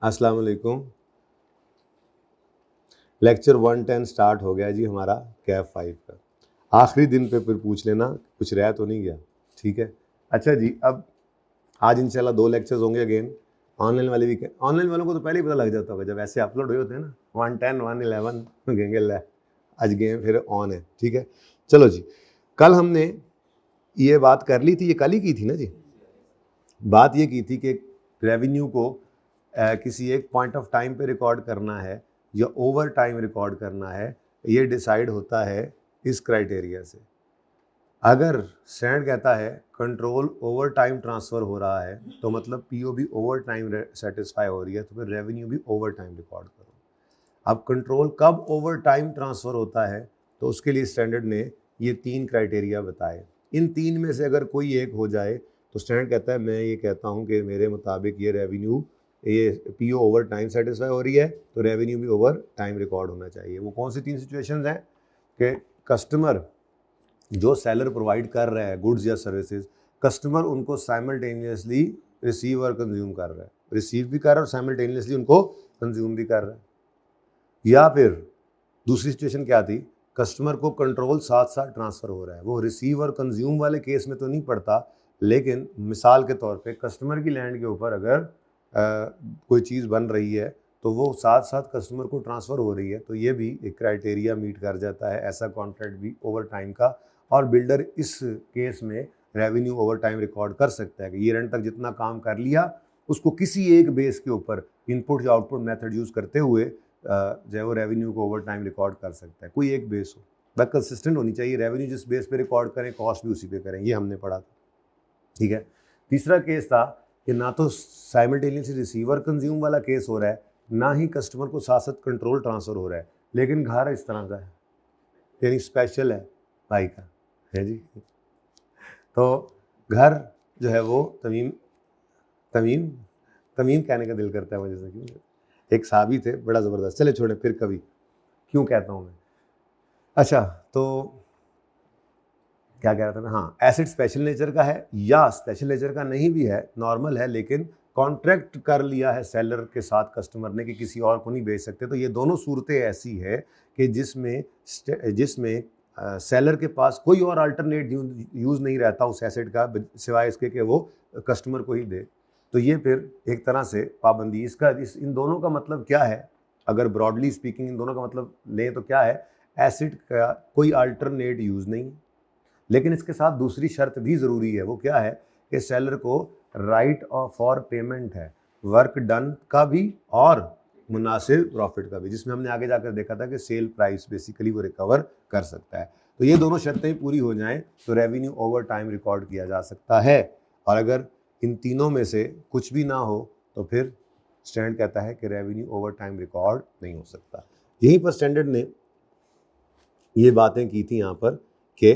अस्सलाम वालेकुम। Lecture 110 start हो गया जी हमारा कैफ 5 का। आखिरी दिन पे फिर पूछ लेना कुछ रह तो नहीं गया, ठीक है। अच्छा जी, अब आज इंशाल्लाह 2 लेक्चर्स होंगे अगेन। ऑनलाइन वाले भी ऑनलाइन वालों को तो पहले ही पता लग जाता होगा जब ऐसे अपलोड हुए होते हैं ना 110 111 कहेंगे ले आज गेम फिर ऑन है, ठीक है। चलो जी, कल हमने ये बात कर ली थी, ये कल ही की थी ना जी। बात ये की थी कि रेवेन्यू को किसी एक पॉइंट ऑफ टाइम पे रिकॉर्ड करना है या ओवर टाइम रिकॉर्ड करना है, ये डिसाइड होता है इस क्राइटेरिया से। अगर स्टैंडर्ड कहता है कंट्रोल ओवर टाइम ट्रांसफ़र हो रहा है तो मतलब पीओबी ओवर टाइम सेटिस्फाई हो रही है, तो फिर रेवेन्यू भी ओवर टाइम रिकॉर्ड करो। अब कंट्रोल कब ओवर टाइम ट्रांसफ़र होता है तो उसके लिए स्टैंडर्ड ने ये 3 क्राइटेरिया बताए। इन 3 में से अगर कोई एक हो जाए तो स्टैंडर्ड कहता है मैं ये कहता हूँ कि मेरे मुताबिक ये रेवेन्यू ये पीओ ओवर टाइम सेटिस्फाई हो रही है, तो रेवेन्यू भी ओवर टाइम रिकॉर्ड होना चाहिए। वो कौन सी 3 सिचुएशंस हैं कि कस्टमर जो सेलर प्रोवाइड कर रहा है गुड्स या सर्विसेज, कस्टमर उनको साइमल्टेनियसली रिसीव और कंज्यूम कर रहा है, रिसीव भी कर रहा है और साइमल्टेनियसली उनको कंज्यूम भी कर रहा है। या फिर दूसरी सिचुएशन क्या थी, कस्टमर को कंट्रोल साथ साथ ट्रांसफ़र हो रहा है। वो रिसीव और कंज्यूम वाले केस में तो नहीं पड़ता, लेकिन मिसाल के तौर पे कस्टमर की लैंड के ऊपर अगर कोई चीज़ बन रही है तो वो साथ साथ कस्टमर को ट्रांसफ़र हो रही है, तो ये भी एक क्राइटेरिया मीट कर जाता है। ऐसा कॉन्ट्रैक्ट भी ओवर टाइम का, और बिल्डर इस केस में रेवेन्यू ओवर टाइम रिकॉर्ड कर सकता है कि ये रन तक जितना काम कर लिया उसको किसी एक बेस के ऊपर इनपुट या आउटपुट मेथड यूज़ करते हुए जो है वो रेवेन्यू को ओवर टाइम रिकॉर्ड कर सकता है। कोई एक बेस हो, बस कंसिस्टेंट होनी चाहिए। रेवेन्यू जिस बेस पे रिकॉर्ड करें कॉस्ट भी उसी पे करें, ये हमने पढ़ा था, ठीक है। तीसरा केस था कि ना तो साइमल्टेनियसली रिसीवर कंज्यूम वाला केस हो रहा है, ना ही कस्टमर को साथ साथ कंट्रोल ट्रांसफ़र हो रहा है, लेकिन घर इस तरह का है, यानी स्पेशल है भाई का, है जी। तो घर जो है वो तमीम तमीम तमीम कहने का दिल करता है मुझे से, क्यों, एक साहबी थे बड़ा ज़बरदस्त। चले छोड़े, फिर कभी क्यों कहता हूँ मैं। अच्छा, तो क्या कह रहा था मैं, हाँ, एसिड स्पेशल नेचर का है या स्पेशल नेचर का नहीं भी है, नॉर्मल है, लेकिन कॉन्ट्रैक्ट कर लिया है सेलर के साथ कस्टमर ने कि किसी और को नहीं बेच सकते। तो ये दोनों सूरतें ऐसी है कि जिसमें सेलर के पास कोई और अल्टरनेट यूज़ नहीं रहता उस एसिड का सिवाय इसके कि वो कस्टमर को ही दे। तो ये फिर एक तरह से पाबंदी, इन दोनों का मतलब क्या है, अगर ब्रॉडली स्पीकिंग इन दोनों का मतलब लें तो क्या है, एसिड का कोई अल्टरनेट यूज़ नहीं, लेकिन इसके साथ दूसरी शर्त भी ज़रूरी है। वो क्या है कि सेलर को राइट फॉर पेमेंट है, वर्क डन का भी और मुनासिब प्रॉफिट का भी, जिसमें हमने आगे जाकर देखा था कि सेल प्राइस बेसिकली वो रिकवर कर सकता है। तो ये दोनों शर्तें पूरी हो जाएं तो रेवेन्यू ओवर टाइम रिकॉर्ड किया जा सकता है, और अगर इन तीनों में से कुछ भी ना हो तो फिर स्टैंडर्ड कहता है कि रेवेन्यू ओवर टाइम रिकॉर्ड नहीं हो सकता। यहीं पर स्टैंडर्ड ने ये बातें की थी यहाँ पर कि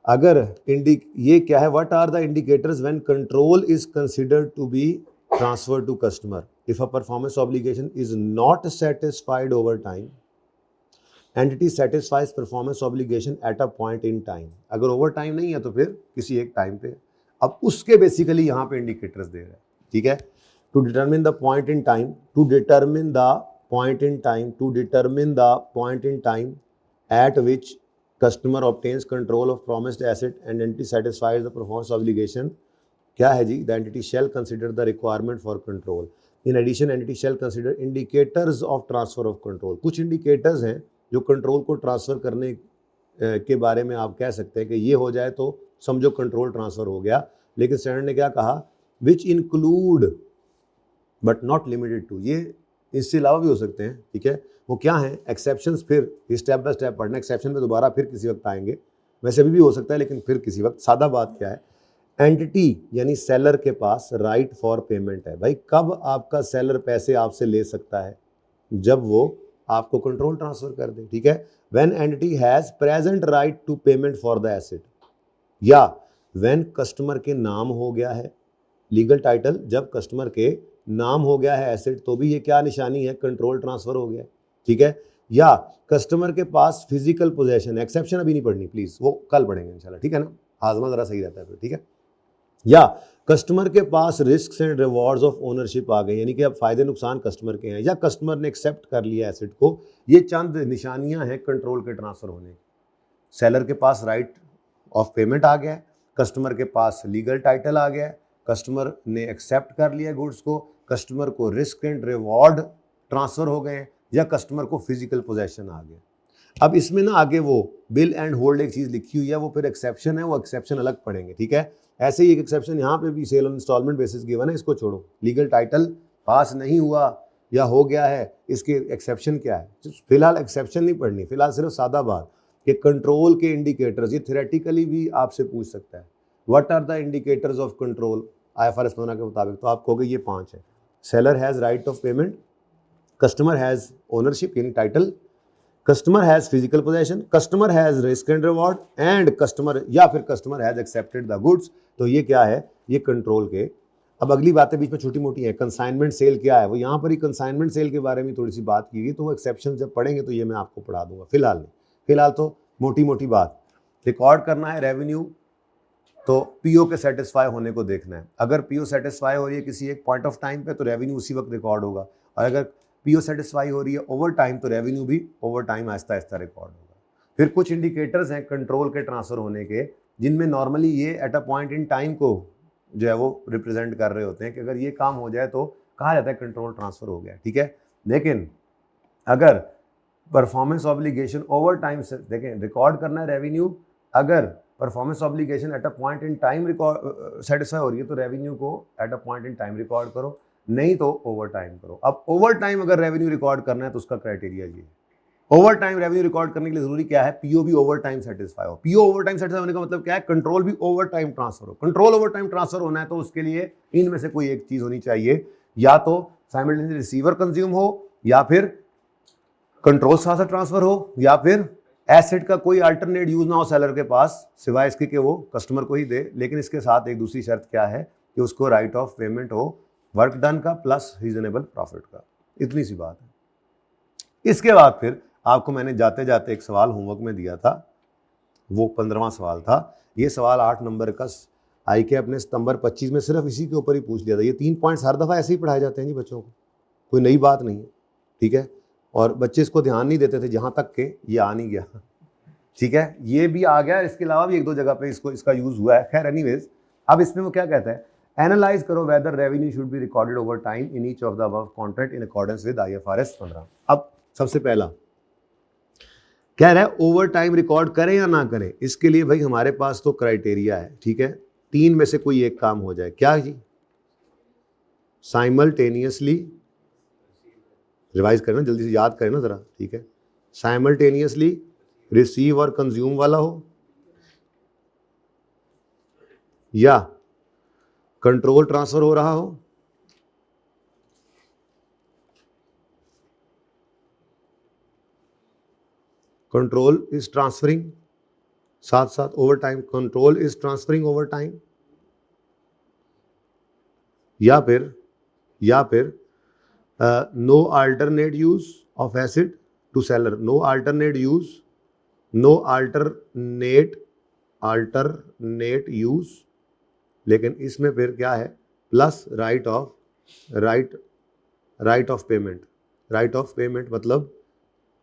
अगर ये क्या है, what are the indicators when control is considered to be transfer to customer if a performance obligation is not satisfied over time, entity satisfies performance obligation at a point in time. अगर over time नहीं है तो फिर किसी एक time पे, अब उसके बेसिकली यहाँ पे इंडिकेटर्स दे रहे हैं, ठीक है। To determine the point in time, to determine the point in time, to determine the point in time at which customer obtains control of promised asset and entity satisfies the performance obligation, क्या है जी, the entity shall consider the requirement for control. In addition, entity shall consider indicators of transfer of control. कुछ indicators हैं जो control को transfer करने के बारे में आप कह सकते हैं कि ये हो जाए तो समझो कंट्रोल ट्रांसफ़र हो गया, लेकिन स्टैंडर्ड ने क्या कहा, which include but not limited to, ये इससे अलावा भी हो सकते हैं, ठीक है। वो क्या है, एक्सेप्शंस, फिर स्टेप बाय स्टेप पढ़ना, एक्सेप्शन पे दोबारा फिर किसी वक्त आएंगे, वैसे भी हो सकता है लेकिन फिर किसी वक्त। सादा बात क्या है, एंटिटी यानी सेलर के पास राइट फॉर पेमेंट है। भाई कब आपका सेलर पैसे आपसे ले सकता है, जब वो आपको कंट्रोल ट्रांसफर कर दे, ठीक है। When entity has present right to payment for the asset, या व्हेन कस्टमर के नाम हो गया है, लीगल टाइटल जब कस्टमर के नाम हो गया है एसेट, तो भी ये क्या निशानी है, कंट्रोल ट्रांसफर हो गया, ठीक है। या कस्टमर के पास फिजिकल पोजेशन, एक्सेप्शन अभी नहीं पढ़नी प्लीज, वो कल पढ़ेंगे इंशाल्लाह, ठीक है ना, हाजमा जरा सही रहता है फिर, ठीक है। या कस्टमर के पास risk and rewards of ownership आ गए, यानी कि अब फायदे नुकसान कस्टमर के हैं, या कस्टमर ने एक्सेप्ट कर लिया एसेट को। ये चंद निशानियां हैं कंट्रोल के ट्रांसफर होने की। सेलर के पास राइट ऑफ पेमेंट आ गया, कस्टमर के पास लीगल टाइटल आ गया, कस्टमर ने एक्सेप्ट कर लिया गुड्स को, कस्टमर को रिस्क एंड रिवॉर्ड ट्रांसफर हो गए, या कस्टमर को फिजिकल पोजेशन आ गया। अब इसमें ना आगे वो बिल एंड होल्ड एक चीज़ लिखी हुई है, वो फिर एक्सेप्शन है, वो एक्सेप्शन अलग पढ़ेंगे, ठीक है। ऐसे ही एक एक्सेप्शन यहाँ पे भी sale on instalment basis given है, इसको छोड़ो। लीगल टाइटल पास नहीं हुआ या हो गया है, इसके एक्सेप्शन क्या है, फिलहाल एक्सेप्शन नहीं पढ़नी, फिलहाल सिर्फ सादा बात कि कंट्रोल के इंडिकेटर्स, ये थ्योरेटिकली भी आपसे पूछ सकता है, what are the indicators of control IFRS 15 के मुताबिक, तो आप कहोगे ये 5 है। Seller has right of payment, customer has ownership यानी title, customer has physical possession, customer has risk and reward, and customer या फिर customer has accepted the goods. तो ये क्या है, ये कंट्रोल के। अब अगली बातें बीच में छोटी मोटी हैं। कंसाइनमेंट सेल क्या है, वो यहाँ पर ही कंसाइनमेंट सेल के बारे में थोड़ी सी बात की गई, तो वो एक्सेप्शन जब पढ़ेंगे तो ये मैं आपको पढ़ा दूंगा, फिलहाल नहीं। फिलहाल तो मोटी मोटी बात, रिकॉर्ड करना है रेवेन्यू, तो पीओ के सेटिस्फाई होने को देखना है। अगर पीओ सेटिस्फाई हो रही है किसी एक पॉइंट ऑफ टाइम पे, तो रेवेन्यू उसी वक्त रिकॉर्ड होगा, और अगर पीओ सेटिस्फाई हो रही है ओवर टाइम, तो रेवेन्यू भी over time Aahista Aahista record होगा। फिर कुछ इंडिकेटर्स हैं कंट्रोल के ट्रांसफर होने के, जिनमें नॉर्मली ये eight a point in time को जो है वो रिप्रेजेंट कर रहे होते हैं कि अगर ये काम हो जाए तो कहा जाता है कंट्रोल ट्रांसफर हो गया, ठीक है। लेकिन अगर परफॉर्मेंस ऑब्लिगेशन ओवर टाइम से, देखें रिकॉर्ड करना है रेवेन्यू, अगर performance obligation at a point in time record satisfy हो रही है तो रेवेन्यू को eight a point in time record करो, नहीं तो ओवर टाइम करो। अब ओवर टाइम अगर रेवेन्यू रिकॉर्ड करना है तो उसका क्राइटेरिया ये, ओवर टाइम रेवेन्यू रिकॉर्ड करने के लिए जरूरी क्या है, पीओ भी ओवर टाइम सेटिस्फाई हो। पीओ ओवर टाइम सेटिस्फाई होने का मतलब क्या है, कंट्रोल भी ओवर टाइम ट्रांसफर हो। कंट्रोल ओवर टाइम ट्रांसफर होना है तो उसके लिए इनमें से कोई एक चीज होनी चाहिए, या तो साइमल्टेनियसली रिसीवर कंज्यूम हो, या फिर कंट्रोल साथ साथ ट्रांसफर हो, या फिर एसेट का कोई अल्टरनेट यूज ना हो सेलर के पास, सिवाय इसके कि वो कस्टमर को ही दे। लेकिन इसके साथ एक दूसरी शर्त क्या है कि उसको राइट ऑफ पेमेंट हो वर्क डन का प्लस रीजनेबल प्रॉफिट का। इतनी सी बात है। इसके बाद फिर आपको मैंने जाते जाते एक सवाल होमवर्क में दिया था, वो 15वां सवाल था। ये सवाल 8 नंबर का आई के अपने सितंबर 25 में सिर्फ इसी के ऊपर ही पूछ लिया था। ये 3 पॉइंट्स हर दफ़ा ऐसे ही पढ़ाए जाते हैं जी बच्चों को, कोई नई बात नहीं है, ठीक है। और बच्चे इसको ध्यान नहीं देते थे, जहाँ तक के ये आ नहीं गया, ठीक है। ये भी आ गया, इसके अलावा भी 1-2 जगह पे इसका यूज़ हुआ है। खैर एनीवेज, अब इसमें वो क्या कहता है, एनालाइज करो whether revenue should be recorded over time in each of the above contract in accordance with IFRS 15। अब सबसे पहला कह रहा है ओवर टाइम रिकॉर्ड करें या ना करें। इसके लिए भाई हमारे पास तो क्राइटेरिया है, ठीक है। 3 में से कोई एक काम हो जाए, क्या जी, साइमल्टेनियसली, रिवाइज करना जल्दी से, याद करें ना ज़रा, ठीक है। साइमल्टेनियसली रिसीव और कंज्यूम वाला हो, या कंट्रोल ट्रांसफर हो रहा हो, कंट्रोल इज ट्रांसफरिंग, साथ साथ over time control is transferring over time, या फिर no alternate use of asset to seller, no alternate use, लेकिन इसमें फिर क्या है, प्लस राइट ऑफ पेमेंट, मतलब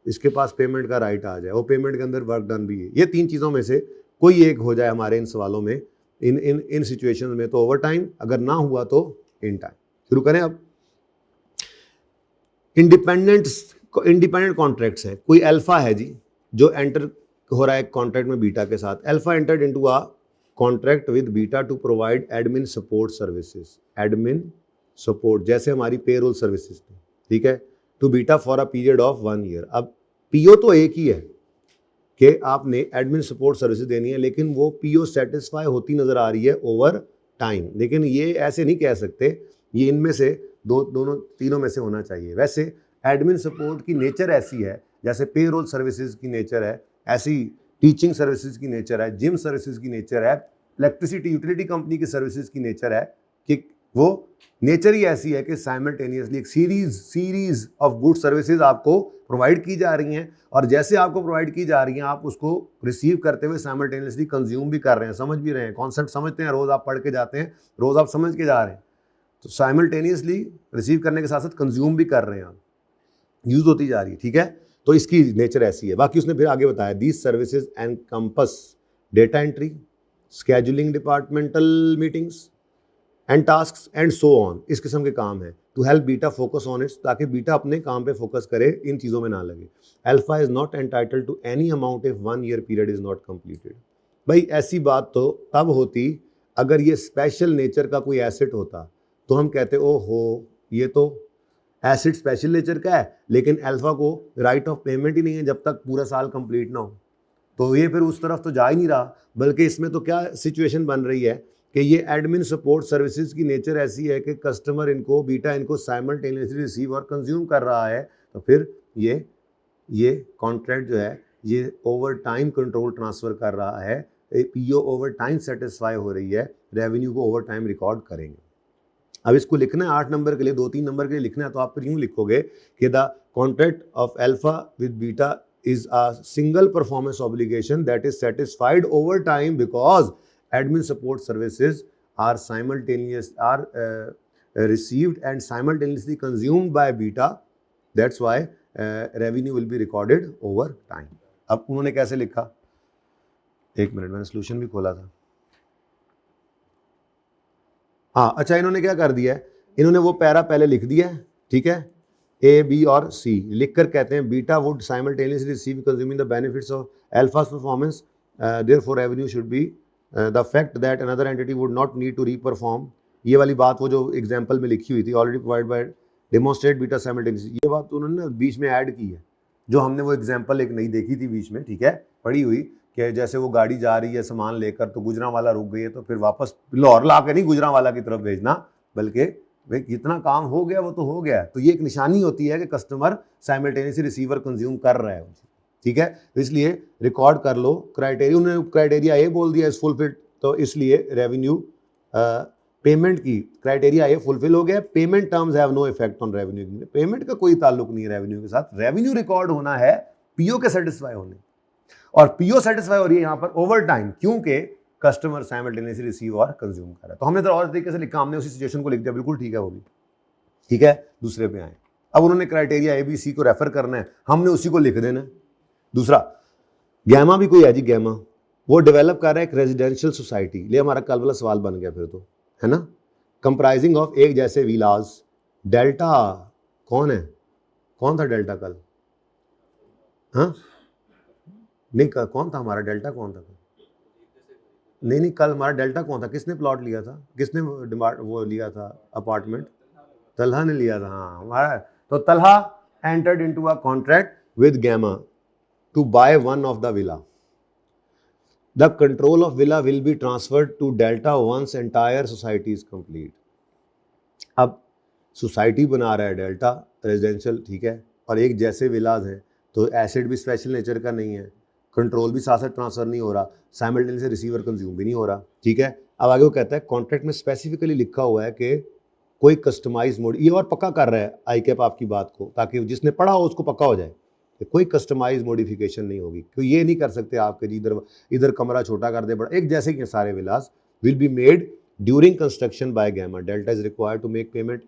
इसके पास पेमेंट का राइट आ जाए, वो पेमेंट के अंदर वर्क डन भी है। ये 3 चीज़ों में से कोई एक हो जाए हमारे इन सवालों में, इन सिचुएशंस में तो ओवर टाइम, अगर ना हुआ तो इन टाइम। शुरू करें अब। इंडिपेंडेंट कॉन्ट्रैक्ट्स हैं, कोई अल्फा है जी जो एंटर हो रहा है कॉन्ट्रैक्ट में बीटा के साथ। Alpha entered into a contract with beta to provide admin support services, admin support जैसे हमारी पेरोल सर्विसेज थी, ठीक है, to beta for a period of 1 year. अब पीओ तो एक ही है कि आपने एडमिन सपोर्ट सर्विसेज देनी है, लेकिन वो पीओ सेटिस्फाई होती नजर आ रही है ओवर टाइम। लेकिन ये ऐसे नहीं कह सकते, ये इनमें से दोनों तीनों में से होना चाहिए। वैसे एडमिन सपोर्ट की नेचर ऐसी है, जैसे पेरोल सर्विसेज की नेचर है, ऐसी टीचिंग सर्विसेज की नेचर है, जिम सर्विसेज की नेचर है, इलेक्ट्रिसिटी यूटिलिटी कंपनी की सर्विसेज की नेचर है कि वो नेचर ही ऐसी है कि साइमल्टेनियसली एक सीरीज ऑफ गुड सर्विसेज आपको प्रोवाइड की जा रही हैं, और जैसे आपको प्रोवाइड की जा रही हैं आप उसको रिसीव करते हुए साइमल्टेनियसली कंज्यूम भी कर रहे हैं, समझ भी रहे हैं, कॉन्सेप्ट समझते हैं, रोज आप पढ़ के जाते हैं, रोज आप समझ के जा रहे हैं, तो साइमल्टेनियसली रिसीव करने के साथ साथ कंज्यूम भी कर रहे हैं आप, यूज होती जा रही है, ठीक है। तो इसकी नेचर ऐसी है। बाकी उसने फिर आगे बताया these services encompass data entry, scheduling, departmental meetings and tasks and so on, इस किस्म के काम है to help beta focus on its, ताकि बीटा अपने काम पे फोकस करे, इन चीज़ों में ना लगे। Alpha is not entitled to any amount if 1 year period is not completed. भाई ऐसी बात तो तब होती अगर ये स्पेशल नेचर का कोई एसेट होता, तो हम कहते ओ हो ये तो एसेट स्पेशल नेचर का है, लेकिन अल्फा को राइट ऑफ पेमेंट ही नहीं है जब तक पूरा साल कंप्लीट ना हो, तो ये फिर उस तरफ तो जा ही नहीं रहा। बल्कि इसमें तो क्या सिचुएशन बन रही है कि ये एडमिन सपोर्ट सर्विसेज की नेचर ऐसी है कि कस्टमर इनको बीटा इनको साइमल्टेनियसली रिसीव और कंज्यूम कर रहा है, तो फिर ये कॉन्ट्रैक्ट जो है ये ओवर टाइम कंट्रोल ट्रांसफ़र कर रहा है, पीओ ओवर टाइम सेटिस्फाई हो रही है, रेवेन्यू को ओवर टाइम रिकॉर्ड करेंगे। अब इसको लिखना है 8 नंबर के लिए, 2-3 नंबर के लिए लिखना है, तो आप फिर यूँ लिखोगे कि the contract of alpha with beta is a single performance obligation that is satisfied over time because admin support services are received and simultaneously consumed by beta. That's why revenue will be recorded over time. अब उन्होंने कैसे लिखा, एक minute, मैंने solution भी खोला था। हाँ अच्छा, इन्होंने क्या कर दिया है, इन्होंने वो पैरा पहले लिख दिया है, ठीक है, ए बी और सी लिखकर कहते हैं beta would simultaneously receive consuming the benefits of alpha's performance, therefore revenue should be the fact that another entity would not need to reperform. ये वाली बात वो जो एग्जांपल में लिखी हुई थी, already provide by demonstrate beta simultaneously, ये बात तो उन्होंने बीच में ऐड की है, जो हमने वो एग्जाम्पल एक नहीं देखी थी बीच में, ठीक है, पड़ी हुई कि जैसे वो गाड़ी जा रही है सामान लेकर, तो गुजरांवाला रुक गई है, तो फिर वापस लाहौर ला के नहीं गुजरांवाला की तरफ भेजना, बल्कि भाई जितना काम हो गया वो तो हो गया। तो ये एक निशानी होती है कि कस्टमर साइमल्टेनियसली रिसीवर कंज्यूम कर रहा है, ठीक है। तो इसलिए रिकॉर्ड कर लो क्राइटेरिया, उन्होंने क्राइटेरिया ये बोल दिया इज फुलफिल्ड, तो इसलिए रेवेन्यू पेमेंट की क्राइटेरिया ये फुलफिल हो गया। Payment terms have no effect on revenue, payment का कोई ताल्लुक नहीं है रेवेन्यू के साथ, रेवेन्यू रिकॉर्ड होना है पीओ के सेटिस्फाई होने, और पीओ सेटिस्फाई हो रही है यहाँ पर ओवर टाइम, क्योंकि कस्टमर साइमल्टेनियसली रिसीव और कंज्यूम कर रहा है। तो हमने तो और तरीके से लिखा, हमने उसी सिचुएशन को लिख दिया, बिल्कुल ठीक है वो भी, ठीक है। दूसरे पे आए, अब उन्होंने क्राइटेरिया ए बी सी को रेफर करना है, हमने उसी को लिख देना। दूसरा गैमा भी कोई है जी, गैमा वो डेवलप कर रहा है एक रेजिडेंशियल सोसाइटी, ले हमारा कल वाला सवाल बन गया फिर तो, है ना, कंप्राइजिंग ऑफ एक जैसे विलाज। डेल्टा कौन है, कौन था डेल्टा कल, हाँ नहीं कौन था हमारा डेल्टा, कौन था नहीं कल हमारा डेल्टा कौन था, किसने प्लॉट लिया था, किसने वो लिया था अपार्टमेंट, तलहा ने लिया था, हाँ हमारा। तो Talha entered into a contract with gamma to buy one of the villa, the control of villa will be transferred to delta once entire society is complete. अब सोसाइटी बना रहा है डेल्टा रेजिडेंशियल, ठीक है, और एक जैसे विलाज हैं, तो एसेट भी स्पेशल नेचर का नहीं है, कंट्रोल भी साथ साथ ट्रांसफर नहीं हो रहा, साइमल्टेनियसली रिसीवर कंज्यूम भी नहीं हो रहा, ठीक है। अब आगे वो कहता है कॉन्ट्रैक्ट में स्पेसिफिकली लिखा हुआ है कि कोई कस्टमाइज मोड, ये और पक्का कर रहा है आई कैप आपकी बात को, ताकि जिसने पढ़ा हो उसको पक्का हो जाए कि कोई कस्टमाइज मॉडिफिकेशन नहीं होगी, क्योंकि ये नहीं कर सकते आपके जी इधर कमरा छोटा कर दे बड़ा, एक जैसे कि सारे villas will be made during construction by gamma, delta is required to make payment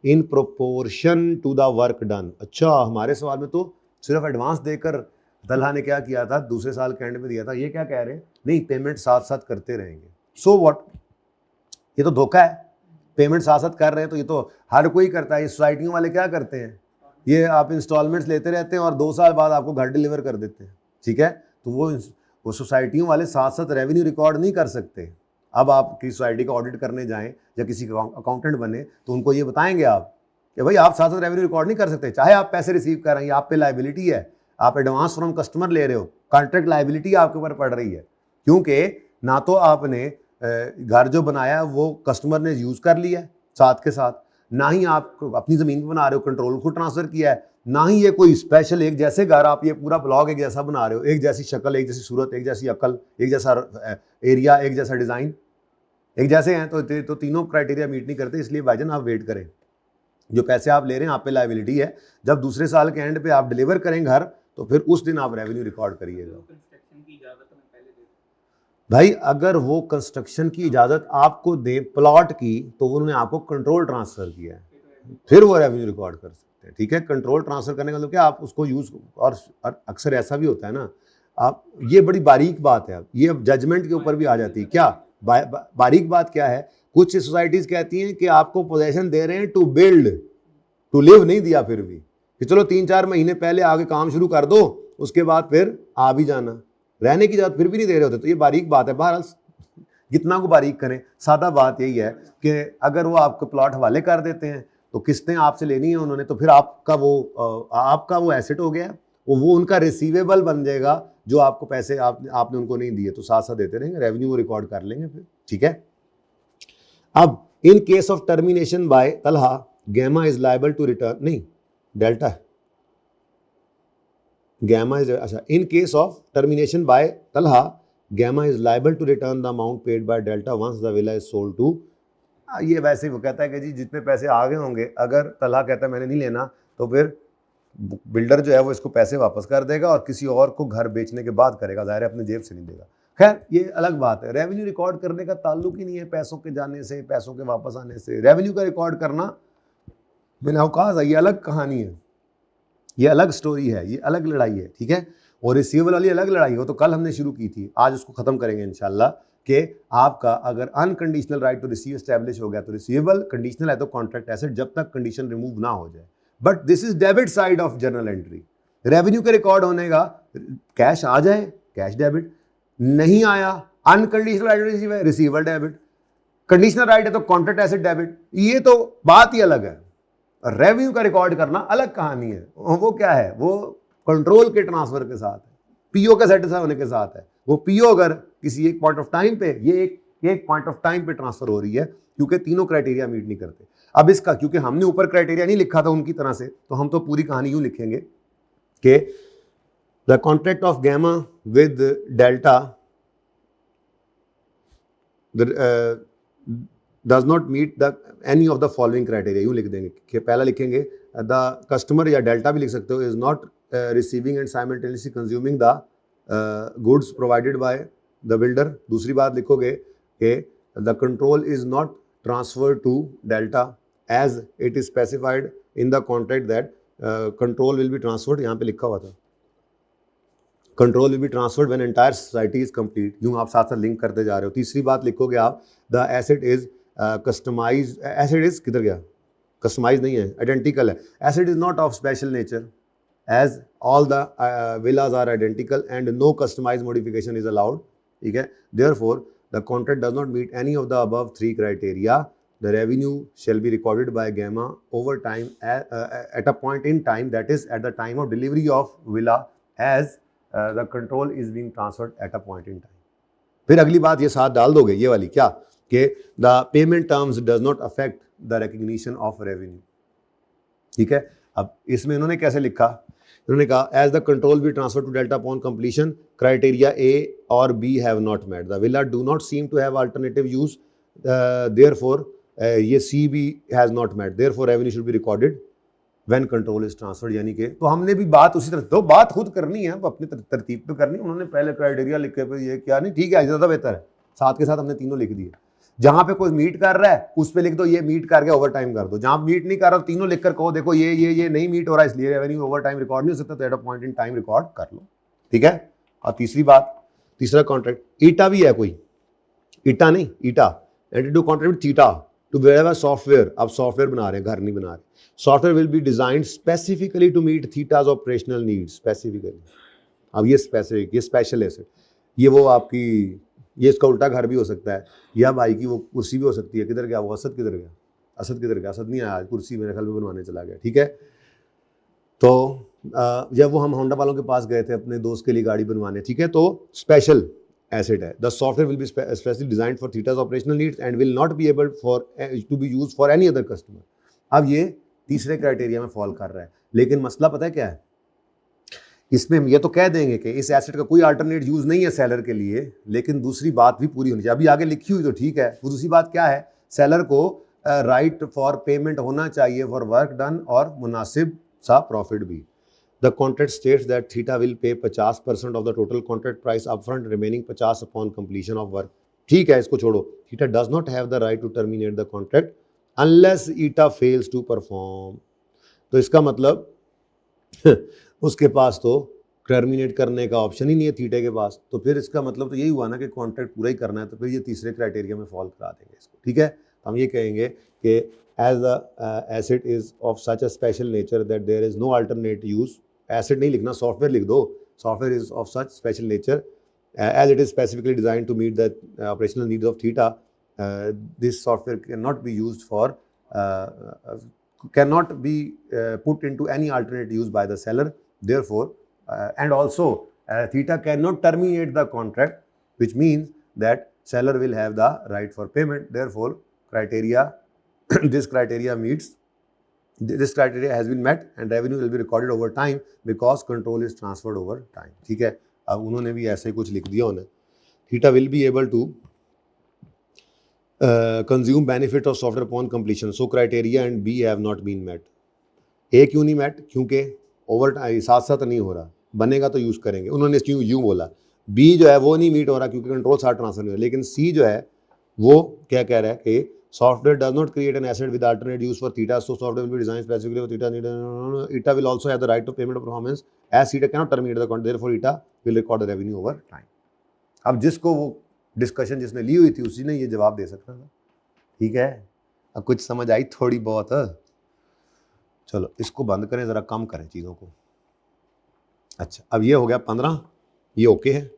in proportion to the work done. अच्छा, हमारे सवाल में तो सिर्फ एडवांस देकर तलहा ने क्या किया था, दूसरे साल के एंड में दिया था, ये क्या कह रहे हैं, नहीं पेमेंट साथ साथ करते रहेंगे। सो व्हाट, ये तो धोखा है, पेमेंट साथ साथ कर रहे हैं तो ये तो हर कोई करता है, ये सोसाइटियों वाले क्या करते हैं, ये आप इंस्टॉलमेंट्स लेते रहते हैं और 2 साल बाद आपको घर डिलीवर कर देते हैं, ठीक है। तो वो सोसाइटियों वाले साथ साथ रेवेन्यू रिकॉर्ड नहीं कर सकते। अब आप किसी सोसाइटी का ऑडिट करने जाएं या किसी का अकाउंटेंट बने तो उनको ये बताएंगे आप कि भाई आप साथ साथ रेवेन्यू रिकॉर्ड नहीं कर सकते, चाहे आप पैसे रिसीव कर रहे हैं, आप पे लायबिलिटी है, आप एडवांस फ्रॉम कस्टमर ले रहे हो, कॉन्ट्रैक्ट लायबिलिटी आपके ऊपर पड़ रही है, क्योंकि ना तो आपने घर जो बनाया वो कस्टमर ने यूज़ कर लिया है साथ के साथ, ना ही आप अपनी ज़मीन पर बना रहे हो, कंट्रोल को ट्रांसफ़र किया है, ना ही ये कोई स्पेशल एक जैसे घर आप ये पूरा ब्लॉक एक जैसा बना रहे हो, एक जैसी शक्ल, एक जैसी सूरत, एक जैसी अकल, एक जैसा एरिया, एक जैसा डिज़ाइन। एक जैसे हैं तो तीनों क्राइटेरिया मीट नहीं करते, इसलिए भाईजान आप वेट करें। जो पैसे आप ले रहे हैं आप पे लायबिलिटी है, जब दूसरे साल के एंड पे आप डिलीवर करें घर तो फिर उस दिन आप रेवेन्यू रिकॉर्ड करिएगा। भाई अगर वो कंस्ट्रक्शन की इजाज़त आपको दे प्लॉट की तो उन्होंने आपको कंट्रोल ट्रांसफ़र किया है, फिर वो रेवेन्यू रिकॉर्ड कर सकते हैं। ठीक है, कंट्रोल ट्रांसफ़र करने का मतलब क्या, आप उसको यूज़, और अक्सर ऐसा भी होता है ना, आप, ये बड़ी बारीक बात है, ये अब जजमेंट के ऊपर भी आ जाती है। क्या बारीक बात क्या है, कुछ सोसाइटीज़ कहती हैं कि आपको पोजेसन दे रहे हैं टू बिल्ड, टू लिव नहीं दिया, फिर भी कि चलो 3-4 महीने पहले आगे काम शुरू कर दो, उसके बाद फिर आ भी जाना, रहने की इजाज़त फिर भी नहीं दे रहे होते। तो ये बारीक बात है। बहरहाल जितना को बारीक करें, सादा बात यही है कि अगर वो आपको प्लॉट हवाले कर देते हैं तो किस्तें आपसे लेनी है उन्होंने, तो फिर आपका वो एसेट हो गया, वो उनका रिसीवेबल बन जाएगा, जो आपको पैसे आपने उनको नहीं दिए, तो साथ साथ देते रहेंगे, रेवेन्यू वो रिकॉर्ड कर लेंगे फिर। ठीक है, अब in case of termination by Talha, gamma is liable to return, नहीं डेल्टा, गैमा इज, अच्छा, in case of termination by Talha, gamma is liable to return the amount paid by delta once the villa is sold to. ये वैसे ही वो कहता है कि जी जितने पैसे आ गए होंगे, अगर तलहा कहता है मैंने नहीं लेना, तो फिर बिल्डर जो है वो इसको पैसे वापस कर देगा और किसी और को घर बेचने के बाद करेगा, जाहिर है अपने जेब से नहीं देगा। खैर ये अलग बात है, रेवेन्यू रिकॉर्ड करने का ताल्लुक ही नहीं है पैसों के जाने से, पैसों के वापस आने से। रेवेन्यू का रिकॉर्ड करना बिना औकात है, ये अलग कहानी है, ये अलग स्टोरी है, ये अलग लड़ाई है। ठीक है, और रिसीवेबल वाली अलग लड़ाई हो, तो कल हमने शुरू की थी, आज उसको खत्म करेंगे इंशाल्लाह, कि आपका अगर unconditional right to receive establish हो गया तो रिसीवेबल, कंडीशनल है तो कॉन्ट्रैक्ट एसेट, जब तक कंडीशन रिमूव ना हो जाए। But this is debit side of journal entry. Revenue के रिकॉर्ड होने का, कैश आ जाए कैश डेबिट, नहीं आया अनकंडीशनल राइट टू रिसीव है रिसीवेबल डेबिट, कंडीशनल राइट है तो कॉन्ट्रैक्ट एसेट डेबिट। ये तो बात ही अलग है। रेवेन्यू का रिकॉर्ड करना अलग कहानी है, वो क्या है, वो कंट्रोल के ट्रांसफर के साथ है, पीओ का सेटिस्फाई होने के साथ है। वो पीओ अगर किसी एक पॉइंट ऑफ टाइम पे, ये एक पॉइंट ऑफ टाइम पे ट्रांसफर हो रही है, क्योंकि तीनों क्राइटेरिया मीट नहीं करते। अब इसका, क्योंकि हमने ऊपर क्राइटेरिया नहीं लिखा था उनकी तरह से, तो हम तो पूरी कहानी यूं लिखेंगे कि the contract of gamma with delta does not meet the any of the following criteria, यूं लिख देंगे कि पहला लिखेंगे द कस्टमर, या डेल्टा भी लिख सकते हो, is not receiving and simultaneously consuming the goods provided by the builder. दूसरी बात लिखोगे कि the control is not transferred to delta as it is specified in the contract that control will be transferred, यहाँ पे लिखा हुआ था control will be transferred when entire society is complete. यूँ आप साथ साथ लिंक करते जा रहे हो। तीसरी बात लिखोगे आप, the asset is customise, asset is किधर गया, कस्टमाइज नहीं है, आइडेंटिकल है, asset is not of special nature as all the villas are identical and no customized modification is allowed. ठीक है, therefore the contract does not meet any of the above three criteria. The revenue shall be recorded by Gamma over time at a point in time, that is at the time of delivery of villa, as the control is being transferred at a point in time. फिर अगली बात ये साथ डाल दोगे, ये वाली क्या, कि the payment terms does not affect the recognition of revenue. ठीक है, अब इसमें इन्होंने कैसे लिखा, उन्होंने कहा as the control be transfer to delta upon completion, criteria A और B have not met, the villa do not seem to have alternative use, therefore ये C B has not met, therefore revenue should be recorded when control is transferred. यानी कि तो हमने भी बात उसी तरह, तो बात खुद करनी है, अपनी तरतीब पे करनी है। उन्होंने पहले क्राइटेरिया लिखे पे ये क्या नहीं, ठीक है ज़्यादा बेहतर है, साथ के साथ हमने तीनों लिख दिए। जहां पे कोई मीट कर रहा है उस पे लिख दो ये मीट करके ओवर टाइम कर दो, जहां मीट नहीं कर रहा तीनों लिखकर कहो देखो ये नहीं मीट हो रहा है, इसलिए रेवेन्यू ओवर टाइम रिकॉर्ड नहीं हो सकता, तो eight a point in time record कर लो। ठीक है, और तीसरी बात, तीसरा कॉन्ट्रैक्ट ईटा भी है, कोई ईटा नहीं, eta and to contract theta to ware software, अब सॉफ्टवेयर बना रहे हैं, घर नहीं बना रहे, software will be design specifically to meet theta's operational needs, specifically. अब ये स्पेसिफिक, ये स्पेशल एसेट, ये वो आपकी, ये इसका उल्टा घर भी हो सकता है, या भाई की वो कुर्सी भी हो सकती है। किधर गया वो असद, किधर गया असद, किधर गया असद, नहीं आया आज, कुर्सी मेरे ख्याल में बनवाने चला गया। ठीक है, तो जब वो हम होंडा वालों के पास गए थे अपने दोस्त के लिए गाड़ी बनवाने, ठीक है, तो स्पेशल एसेट है, the software will be specially designed for theta's operational needs and will not be able for to be use for any other customer. अब ये तीसरे क्राइटेरिया में फॉल कर रहा है, लेकिन मसला पता है क्या है, इसमें हम ये तो कह देंगे कि इस एसेट का कोई अल्टरनेट यूज नहीं है सेलर के लिए, लेकिन दूसरी बात भी पूरी होनी चाहिए। अभी आगे लिखी हुई तो ठीक है, वो दूसरी बात क्या है, सेलर को राइट फॉर पेमेंट होना चाहिए फॉर वर्क डन और मुनासिब सा प्रॉफिट भी। The contract states that theta will pay 50% of the total contract price upfront, remaining 50 upon completion of work. ठीक है, इसको छोड़ो। Theta does not have the right to terminate the contract unless eta fails to perform. तो इसका मतलब उसके पास तो terminate करने का ऑप्शन ही नहीं है थीटे के पास। तो फिर इसका मतलब तो यही हुआ ना कि कॉन्ट्रैक्ट पूरा ही करना है, तो फिर ये तीसरे क्राइटेरिया में फॉल करा देंगे इसको। ठीक है, तो हम ये कहेंगे कि as the asset is of such a special nature that there is no alternate use. Asset नहीं लिखना, सॉफ्टवेयर लिख दो। Software is of such special nature as it is specifically designed to meet the operational needs of theta. This software cannot be used for cannot be put into any alternate use by the seller. Therefore, and also theta cannot terminate the contract, which means that seller will have the right for payment. Therefore, criteria this criteria has been met and revenue will be recorded over time because control is transferred over time. ठीक है, अब उन्होंने भी ऐसे ही कुछ लिख दिया उन्हें। Theta will be able to consume benefit of software upon completion, so criteria and B have not been met. A क्यों नहीं मेट? क्योंकि ओवर टाइम साथ साथ नहीं हो रहा, बनेगा तो यूज़ करेंगे, उन्होंने क्यों यूँ बोला। बी जो है वो नहीं मीट हो रहा क्योंकि कंट्रोल साथ ट्रांसफर नहीं हो रहा। लेकिन सी जो है वो क्या कह रहा है कि software does not create an asset with alternate use for theta, so software will be designed specifically for theta. Eta will also have the right to payment of performance as theta cannot terminate the contract, therefore eta will record the revenue over time. अब जिसको वो discussion जिसने ली हुई थी उसी ने ये जवाब दे सकता था। ठीक है, अब कुछ समझ आई थोड़ी बहुत। चलो इसको बंद करें, ज़रा कम करें चीज़ों को। अच्छा, अब ये हो गया 15, ये ओके है।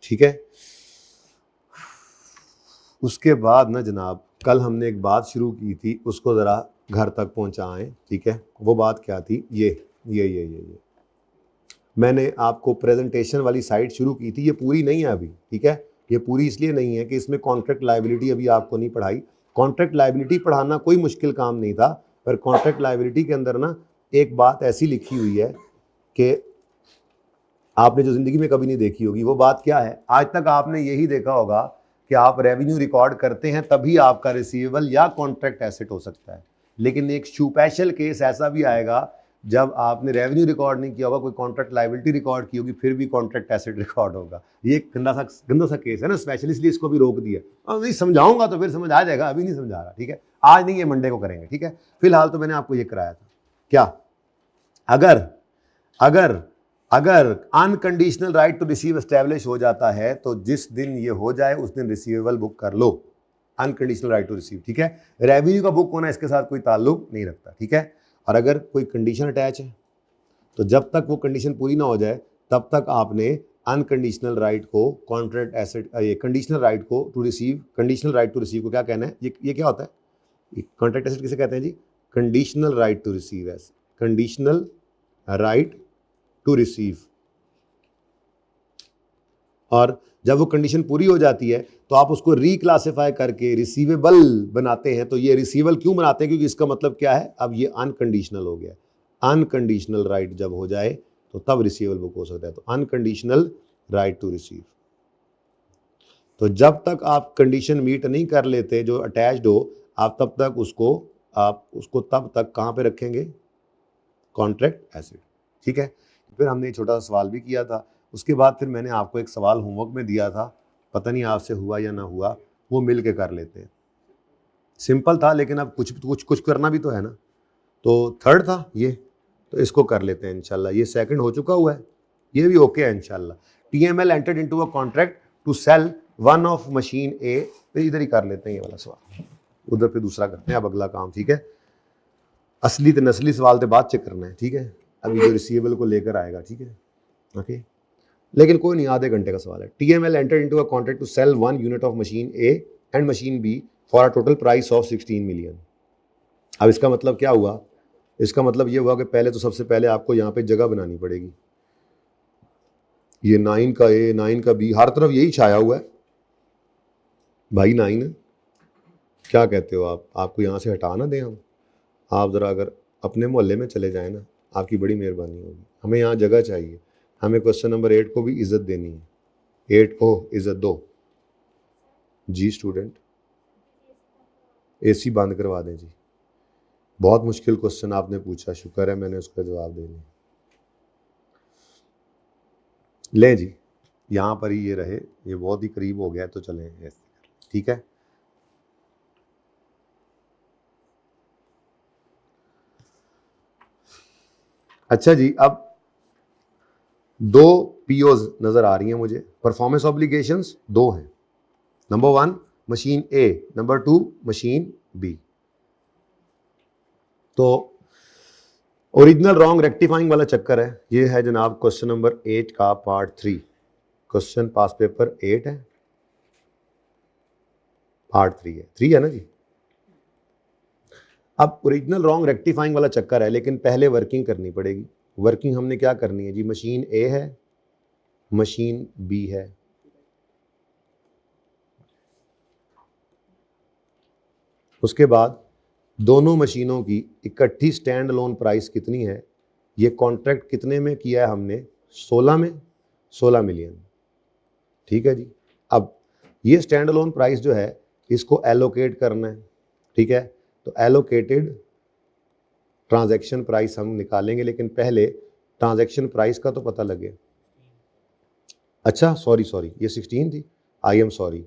ठीक है, उसके बाद ना जनाब, कल हमने एक बात शुरू की थी, उसको ज़रा घर तक पहुंचाएं। ठीक है, वो बात क्या थी? ये मैंने आपको प्रेजेंटेशन वाली साइट शुरू की थी, ये पूरी नहीं है अभी। ठीक है, ये पूरी इसलिए नहीं है कि इसमें कॉन्ट्रैक्ट लायबिलिटी अभी आपको नहीं पढ़ाई। कॉन्ट्रैक्ट लायबिलिटी पढ़ाना कोई मुश्किल काम नहीं था, पर कॉन्ट्रैक्ट लायबिलिटी के अंदर ना एक बात ऐसी लिखी हुई है कि आपने जो ज़िंदगी में कभी नहीं देखी होगी। वो बात क्या है? आज तक आपने यही देखा होगा कि आप रेवेन्यू रिकॉर्ड करते हैं तभी आपका रिसीवेबल या कॉन्ट्रैक्ट एसेट हो सकता है। लेकिन एक स्पेशल केस ऐसा भी आएगा जब आपने रेवेन्यू रिकॉर्ड नहीं किया होगा, कोई कॉन्ट्रैक्ट लायबिलिटी रिकॉर्ड की होगी, फिर भी कॉन्ट्रैक्ट एसेट रिकॉर्ड होगा। ये एक गंदा सा केस है ना, स्पेशल, इसलिए इसको भी रोक दिया। और नहीं समझाऊंगा तो फिर समझ आ जाएगा, अभी नहीं समझा रहा। ठीक है, आज नहीं, ये मंडे को करेंगे। ठीक है, फिलहाल तो मैंने आपको ये कराया था। क्या अगर unconditional right to receive establish हो जाता है तो जिस दिन ये हो जाए उस दिन रिसीवेबल बुक कर लो। Unconditional right to receive. ठीक है, रेवेन्यू का बुक होना इसके साथ कोई ताल्लुक नहीं रखता। ठीक है, और अगर कोई कंडीशन अटैच है तो जब तक वो कंडीशन पूरी ना हो जाए तब तक आपने अनकंडीशनल राइट को कॉन्ट्रैक्ट एसेट, ये कंडीशनल राइट को to receive, conditional right to receive को क्या कहना है? ये क्या होता है? कॉन्ट्रैक्ट एसेट किसे कहते हैं जी? Conditional right to receive. As conditional right to receive. और जब वो कंडीशन पूरी हो जाती है तो आप उसको रिक्लासिफाई करके रिसीवेबल बनाते हैं। तो ये रिसीवेबल क्यों बनाते हैं? क्योंकि इसका मतलब क्या है, अब ये अनकंडीशनल हो गया। अनकंडीशनल राइट जब हो जाए तो तब रिसीवेबल बुक हो सकता है। तो अनकंडीशनल राइट टू रिसीव। तो जब तक आप कंडीशन मीट नहीं कर लेते जो अटैच्ड हो, आप तब तक उसको तब तक कहाँ पे रखेंगे? Contract asset. ठीक है, फिर हमने एक छोटा सा सवाल भी किया था। उसके बाद फिर मैंने आपको एक सवाल होमवर्क में दिया था, पता नहीं आपसे हुआ या ना हुआ, वो मिल के कर लेते हैं। सिंपल था, लेकिन अब कुछ करना भी तो है ना। तो थर्ड था ये, तो इसको कर लेते हैं इंशाल्लाह। ये सेकंड हो चुका हुआ है, ये भी ओके है इंशाल्लाह। TML entered into a contract to sell one of machine A. फिर इधर ही कर लेते हैं ये वाला सवाल, उधर पे दूसरा करते हैं अब अगला काम। ठीक है, असली तो नस्ली सवाल तो बाद चेक करना है। ठीक है, अभी जो रिसीवेबल को लेकर आएगा। ठीक है, ओके, लेकिन कोई नहीं, आधे घंटे का सवाल है। TML entered into a contract to sell 1 unit of machine A and machine B for a total price of 16 million. अब इसका मतलब क्या हुआ? इसका मतलब ये हुआ कि पहले तो सबसे पहले आपको यहाँ पे जगह बनानी पड़ेगी। ये 9 का ए, 9 का बी, हर तरफ यही छाया हुआ है भाई। 9 क्या कहते हो आप? आपको यहाँ से हटा ना दें हम? आप ज़रा अगर अपने मोहल्ले में चले जाएं ना, आपकी बड़ी मेहरबानी होगी। हमें यहाँ जगह चाहिए, हमें क्वेश्चन नंबर 8 को भी इज्जत देनी है। 8 को इज्जत दो जी स्टूडेंट। एसी बंद करवा दें जी। बहुत मुश्किल क्वेश्चन आपने पूछा, शुक्र है मैंने उसका जवाब दे दिया। ले जी, यहाँ पर ही ये रहे, ये बहुत ही करीब हो गया, तो चलें ऐसे, ठीक है। अच्छा जी, अब 2 पीओज नजर आ रही हैं मुझे। परफॉर्मेंस ऑब्लिगेशंस 2 हैं। नंबर 1 मशीन ए, नंबर 2 मशीन बी। तो ओरिजिनल रॉन्ग रेक्टिफाइंग वाला चक्कर है। ये है जनाब क्वेश्चन नंबर 8 का पार्ट 3। क्वेश्चन पास पेपर 8 है, पार्ट 3 है। 3 है ना जी। अब ओरिजिनल रॉन्ग रेक्टिफाइंग वाला चक्कर है, लेकिन पहले वर्किंग करनी पड़ेगी। वर्किंग हमने क्या करनी है जी, मशीन ए है, मशीन बी है। उसके बाद दोनों मशीनों की इकट्ठी स्टैंड अलोन प्राइस कितनी है। ये कॉन्ट्रैक्ट कितने में किया है हमने, 16 में, 16 मिलियन। ठीक है जी। अब ये स्टैंड अलोन प्राइस जो है इसको एलोकेट करना है, ठीक है। तो एलोकेटेड ट्रांजैक्शन प्राइस हम निकालेंगे, लेकिन पहले ट्रांजैक्शन प्राइस का तो पता लगे। अच्छा सॉरी ये 16 थी, आई एम सॉरी,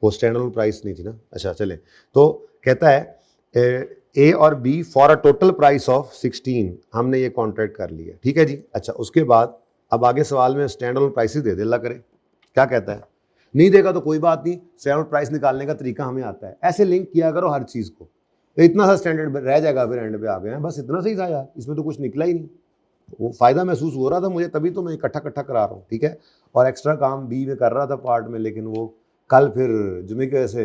वो स्टैंड अलोन प्राइस नहीं थी ना। अच्छा चले, तो कहता है ए और B for a total price of 16 हमने ये कॉन्ट्रैक्ट कर लिया, ठीक है जी। अच्छा उसके बाद अब आगे सवाल में स्टैंड अलोन प्राइसेस दे दे, अल्लाह करे। क्या कहता है, नहीं देगा तो कोई बात नहीं, स्टैंड अलोन प्राइस निकालने का तरीका हमें आता है। ऐसे लिंक किया करो हर चीज़ को, तो इतना सा स्टैंडर्ड रह जाएगा, फिर एंड पे आ गए हैं बस इतना सही था यार, इसमें तो कुछ निकला ही नहीं। वो फ़ायदा महसूस हो रहा था मुझे, तभी तो मैं इकट्ठा करा रहा हूँ, ठीक है। और एक्स्ट्रा काम बी में कर रहा था पार्ट में, लेकिन वो कल फिर जुमे के ऐसे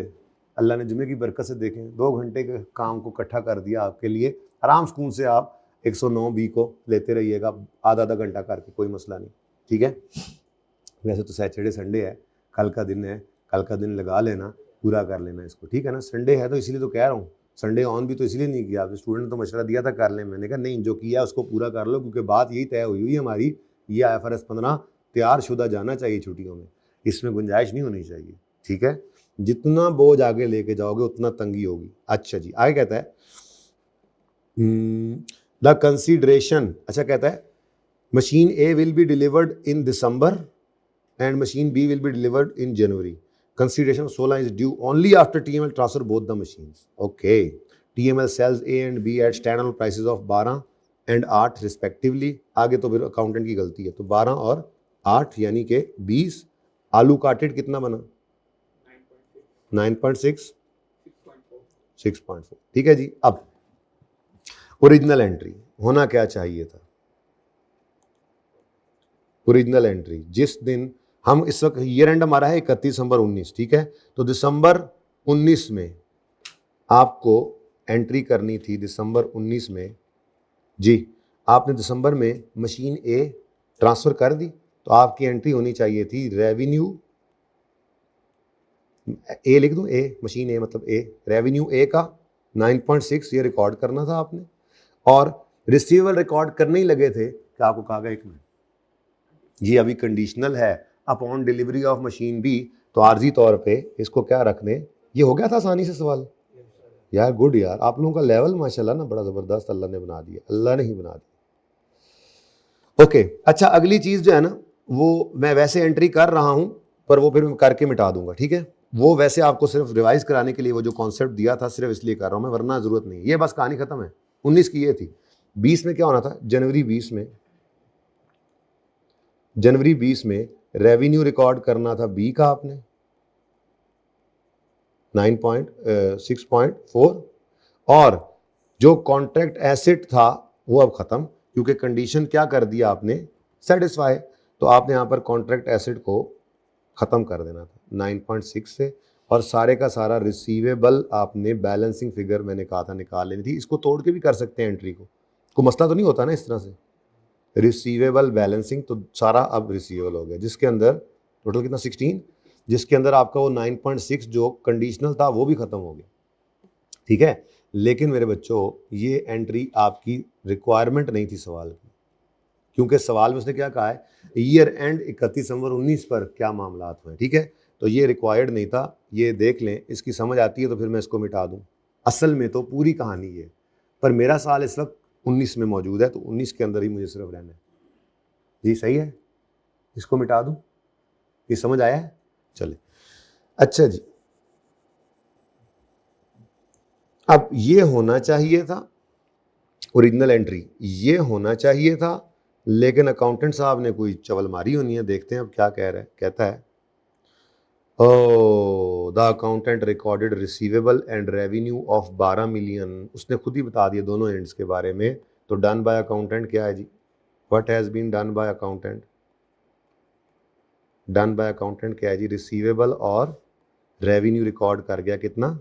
अल्लाह ने जुमे की बरकत से देखें 2 घंटे के काम को इकट्ठा कर दिया आपके लिए। आराम सुकून से आप 109 बी को लेते रहिएगा आधा घंटा करके, कोई मसला नहीं, ठीक है। वैसे तो सैटरडे संडे है, कल का दिन है, कल का दिन लगा लेना, पूरा कर लेना इसको, ठीक है ना। संडे है तो इसीलिए तो कह रहा हूँ, संडे ऑन भी तो इसलिए नहीं किया। स्टूडेंट तो मशवरा दिया था कर लें, मैंने कहा नहीं, जो किया उसको पूरा कर लो, क्योंकि बात यही तय हुई हुई हमारी, ये IFRS 15 तैयार शुदा जाना चाहिए छुट्टियों में, इसमें गुंजाइश नहीं होनी चाहिए, ठीक है। जितना बोझ आगे लेके जाओगे उतना तंगी होगी। अच्छा जी, आगे कहता है द कंसीडरेशन, अच्छा कहता है machine A will be delivered in December and machine B will be delivered in January. Consideration 16 is due only after TML transfer both the machines. Okay. TML sells A and B at standalone prices of 12 and 8 respectively. आगे तो फिर accountant की गलती है, तो 12 और 8 यानी कि 20। आलू काटेड कितना बना, 9.6, 6.4, ठीक है जी। अब ओरिजिनल एंट्री होना क्या चाहिए था, ओरिजिनल एंट्री जिस दिन हम इस वक्त ईयर एंड हमारा है 31 दिसंबर 19, ठीक है। तो दिसंबर 19 में आपको एंट्री करनी थी, दिसंबर 19 में जी आपने दिसंबर में मशीन ए ट्रांसफ़र कर दी, तो आपकी एंट्री होनी चाहिए थी रेवेन्यू ए, लिख दूं ए, मशीन ए मतलब ए, रेवेन्यू ए का 9.6 ये रिकॉर्ड करना था आपने, और रिसीवेबल रिकॉर्ड करने ही लगे थे कि आपको कहा गया 1 मिनट, ये अभी कंडीशनल है upon delivery of machine B, तो आर्जी तौर पे इसको क्या रखने। ये हो गया था आसानी से सवाल यार, गुड यार, आप लोगों का लेवल माशाल्लाह ना बड़ा ज़बरदस्त अल्लाह ने बना दिया, अल्लाह ने ही बना दिया। ओके अच्छा, अगली चीज़ जो है ना वो मैं वैसे एंट्री कर रहा हूँ, पर वो फिर मैं करके मिटा दूंगा, ठीक है। वो वैसे आपको सिर्फ रिवाइज कराने के लिए वो जो कॉन्सेप्ट दिया था सिर्फ इसलिए कर रहा हूँ मैं, वरना ज़रूरत नहीं। ये बस कहानी ख़त्म है। 19 की ये थी, 20 में क्या होना था, जनवरी 20 में रेवेन्यू रिकॉर्ड करना था बी का आपने 6.4, और जो कॉन्ट्रैक्ट एसेट था वो अब ख़त्म, क्योंकि कंडीशन क्या कर दिया आपने, सेटिस्फाई। तो आपने यहाँ पर कॉन्ट्रैक्ट एसेट को ख़त्म कर देना था 9.6 से, और सारे का सारा रिसीवेबल आपने बैलेंसिंग फिगर मैंने कहा था निकाल लेनी थी। इसको तोड़ के भी कर सकते हैं एंट्री को, कोई मसला तो नहीं होता ना इस तरह से। रिसीवेबल बैलेंसिंग, तो सारा अब रिसीवेबल हो गया, जिसके अंदर टोटल कितना 16, जिसके अंदर आपका वो 9.6 जो कंडीशनल था वो भी ख़त्म हो गया, ठीक है। लेकिन मेरे बच्चों ये एंट्री आपकी रिक्वायरमेंट नहीं थी सवाल की, क्योंकि सवाल में उसने क्या कहा है, ईयर एंड 31 दिसंबर 19 पर क्या मामलात हुए, ठीक है। तो ये रिक्वायर्ड नहीं था, ये देख लें, इसकी समझ आती है तो फिर मैं इसको मिटा दूं। असल में तो पूरी कहानी ये, पर मेरा साल इस वक्त 19 में मौजूद है, तो 19 के अंदर ही मुझे सिर्फ रहना है। जी सही है, इसको मिटा दूं, ये समझ आया है? चले, अच्छा जी, अब ये होना चाहिए था ओरिजिनल एंट्री, ये होना चाहिए था, लेकिन अकाउंटेंट साहब ने कोई चवल मारी होनी है। देखते हैं अब क्या कह रहा है। कहता है oh the accountant recorded receivable and revenue of 12 million. उसने खुद ही बता दिया दोनों एंड्स के बारे में। तो डन बाय अकाउंटेंट क्या है जी? What has been done by accountant? Done by accountant क्या है जी? रिसीवेबल और रेवेन्यू रिकॉर्ड कर गया। कितना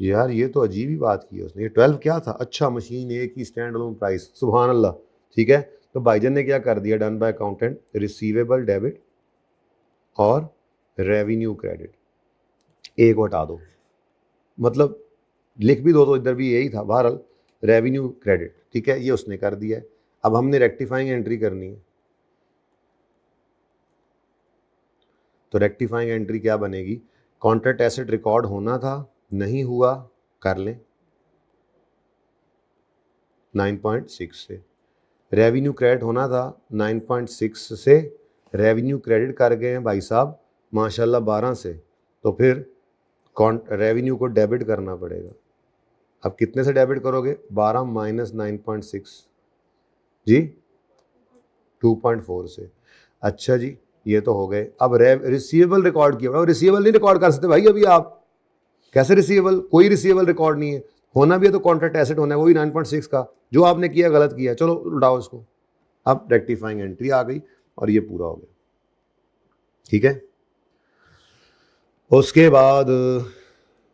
यार, ये तो अजीब ही बात की है उसने। ये 12 क्या था? अच्छा, मशीन एक ही स्टैंड अलोन प्राइस, सुभान अल्लाह। ठीक है, तो भाईजान ने क्या कर दिया? Done by accountant receivable debit और रेवेन्यू क्रेडिट, एक हटा दो, मतलब लिख भी दो तो इधर भी यही था। बहरहाल रेवेन्यू क्रेडिट, ठीक है, ये उसने कर दिया है। अब हमने रेक्टिफाइंग एंट्री करनी है, तो रेक्टिफाइंग एंट्री क्या बनेगी? कॉन्ट्रैक्ट एसेट रिकॉर्ड होना था, नहीं हुआ, कर लें 9.6 से। रेवेन्यू क्रेडिट होना था 9.6 से, रेवेन्यू क्रेडिट कर गए हैं भाई साहब माशाल्लाह 12 से, तो फिर रेवेन्यू को डेबिट करना पड़ेगा। अब कितने से डेबिट करोगे? 12 माइनस 9.6 जी 2.4 से। अच्छा जी, ये तो हो गए। अब रिसीवेबल रिकॉर्ड किया, रिसीवेबल नहीं रिकॉर्ड कर सकते भाई अभी आप। कैसे रिसीवेबल? कोई रिसीवेबल रिकॉर्ड नहीं है। होना भी है तो कॉन्ट्रैक्ट एसेट होना है, वो भी 9.6 का। जो आपने किया गलत किया, चलो उल्टाओ इसको। अब रेक्टिफाइंग एंट्री आ गई और ये पूरा हो गया, ठीक है। उसके बाद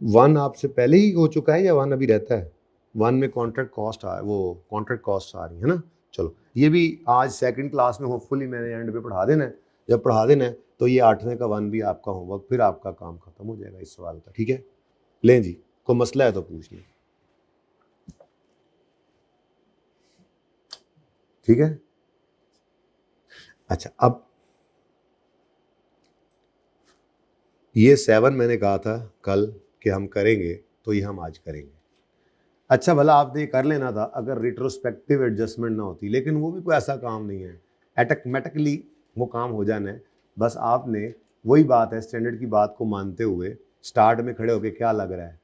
1 आपसे पहले ही हो चुका है या 1 अभी रहता है? 1 में कॉन्ट्रैक्ट कॉस्ट वो कॉन्ट्रैक्ट कॉस्ट आ रही है ना। चलो, ये भी आज सेकंड क्लास में होपफुली मैंने एंड पे पढ़ा देना है। जब पढ़ा देना है तो ये 8वें का 1 भी आपका होमवर्क, फिर आपका काम खत्म हो जाएगा इस सवाल का, ठीक है। लें जी, कोई मसला है तो पूछ लें, ठीक है। अच्छा, अब ये 7 मैंने कहा था कल कि हम करेंगे, तो ये हम आज करेंगे। अच्छा भला आपने कर लेना था अगर रिट्रोस्पेक्टिव एडजस्टमेंट ना होती, लेकिन वो भी कोई ऐसा काम नहीं है, ऑटोमेटिकली वो काम हो जाना है। बस आपने, वही बात है, स्टैंडर्ड की बात को मानते हुए स्टार्ट में खड़े होकर क्या लग रहा है,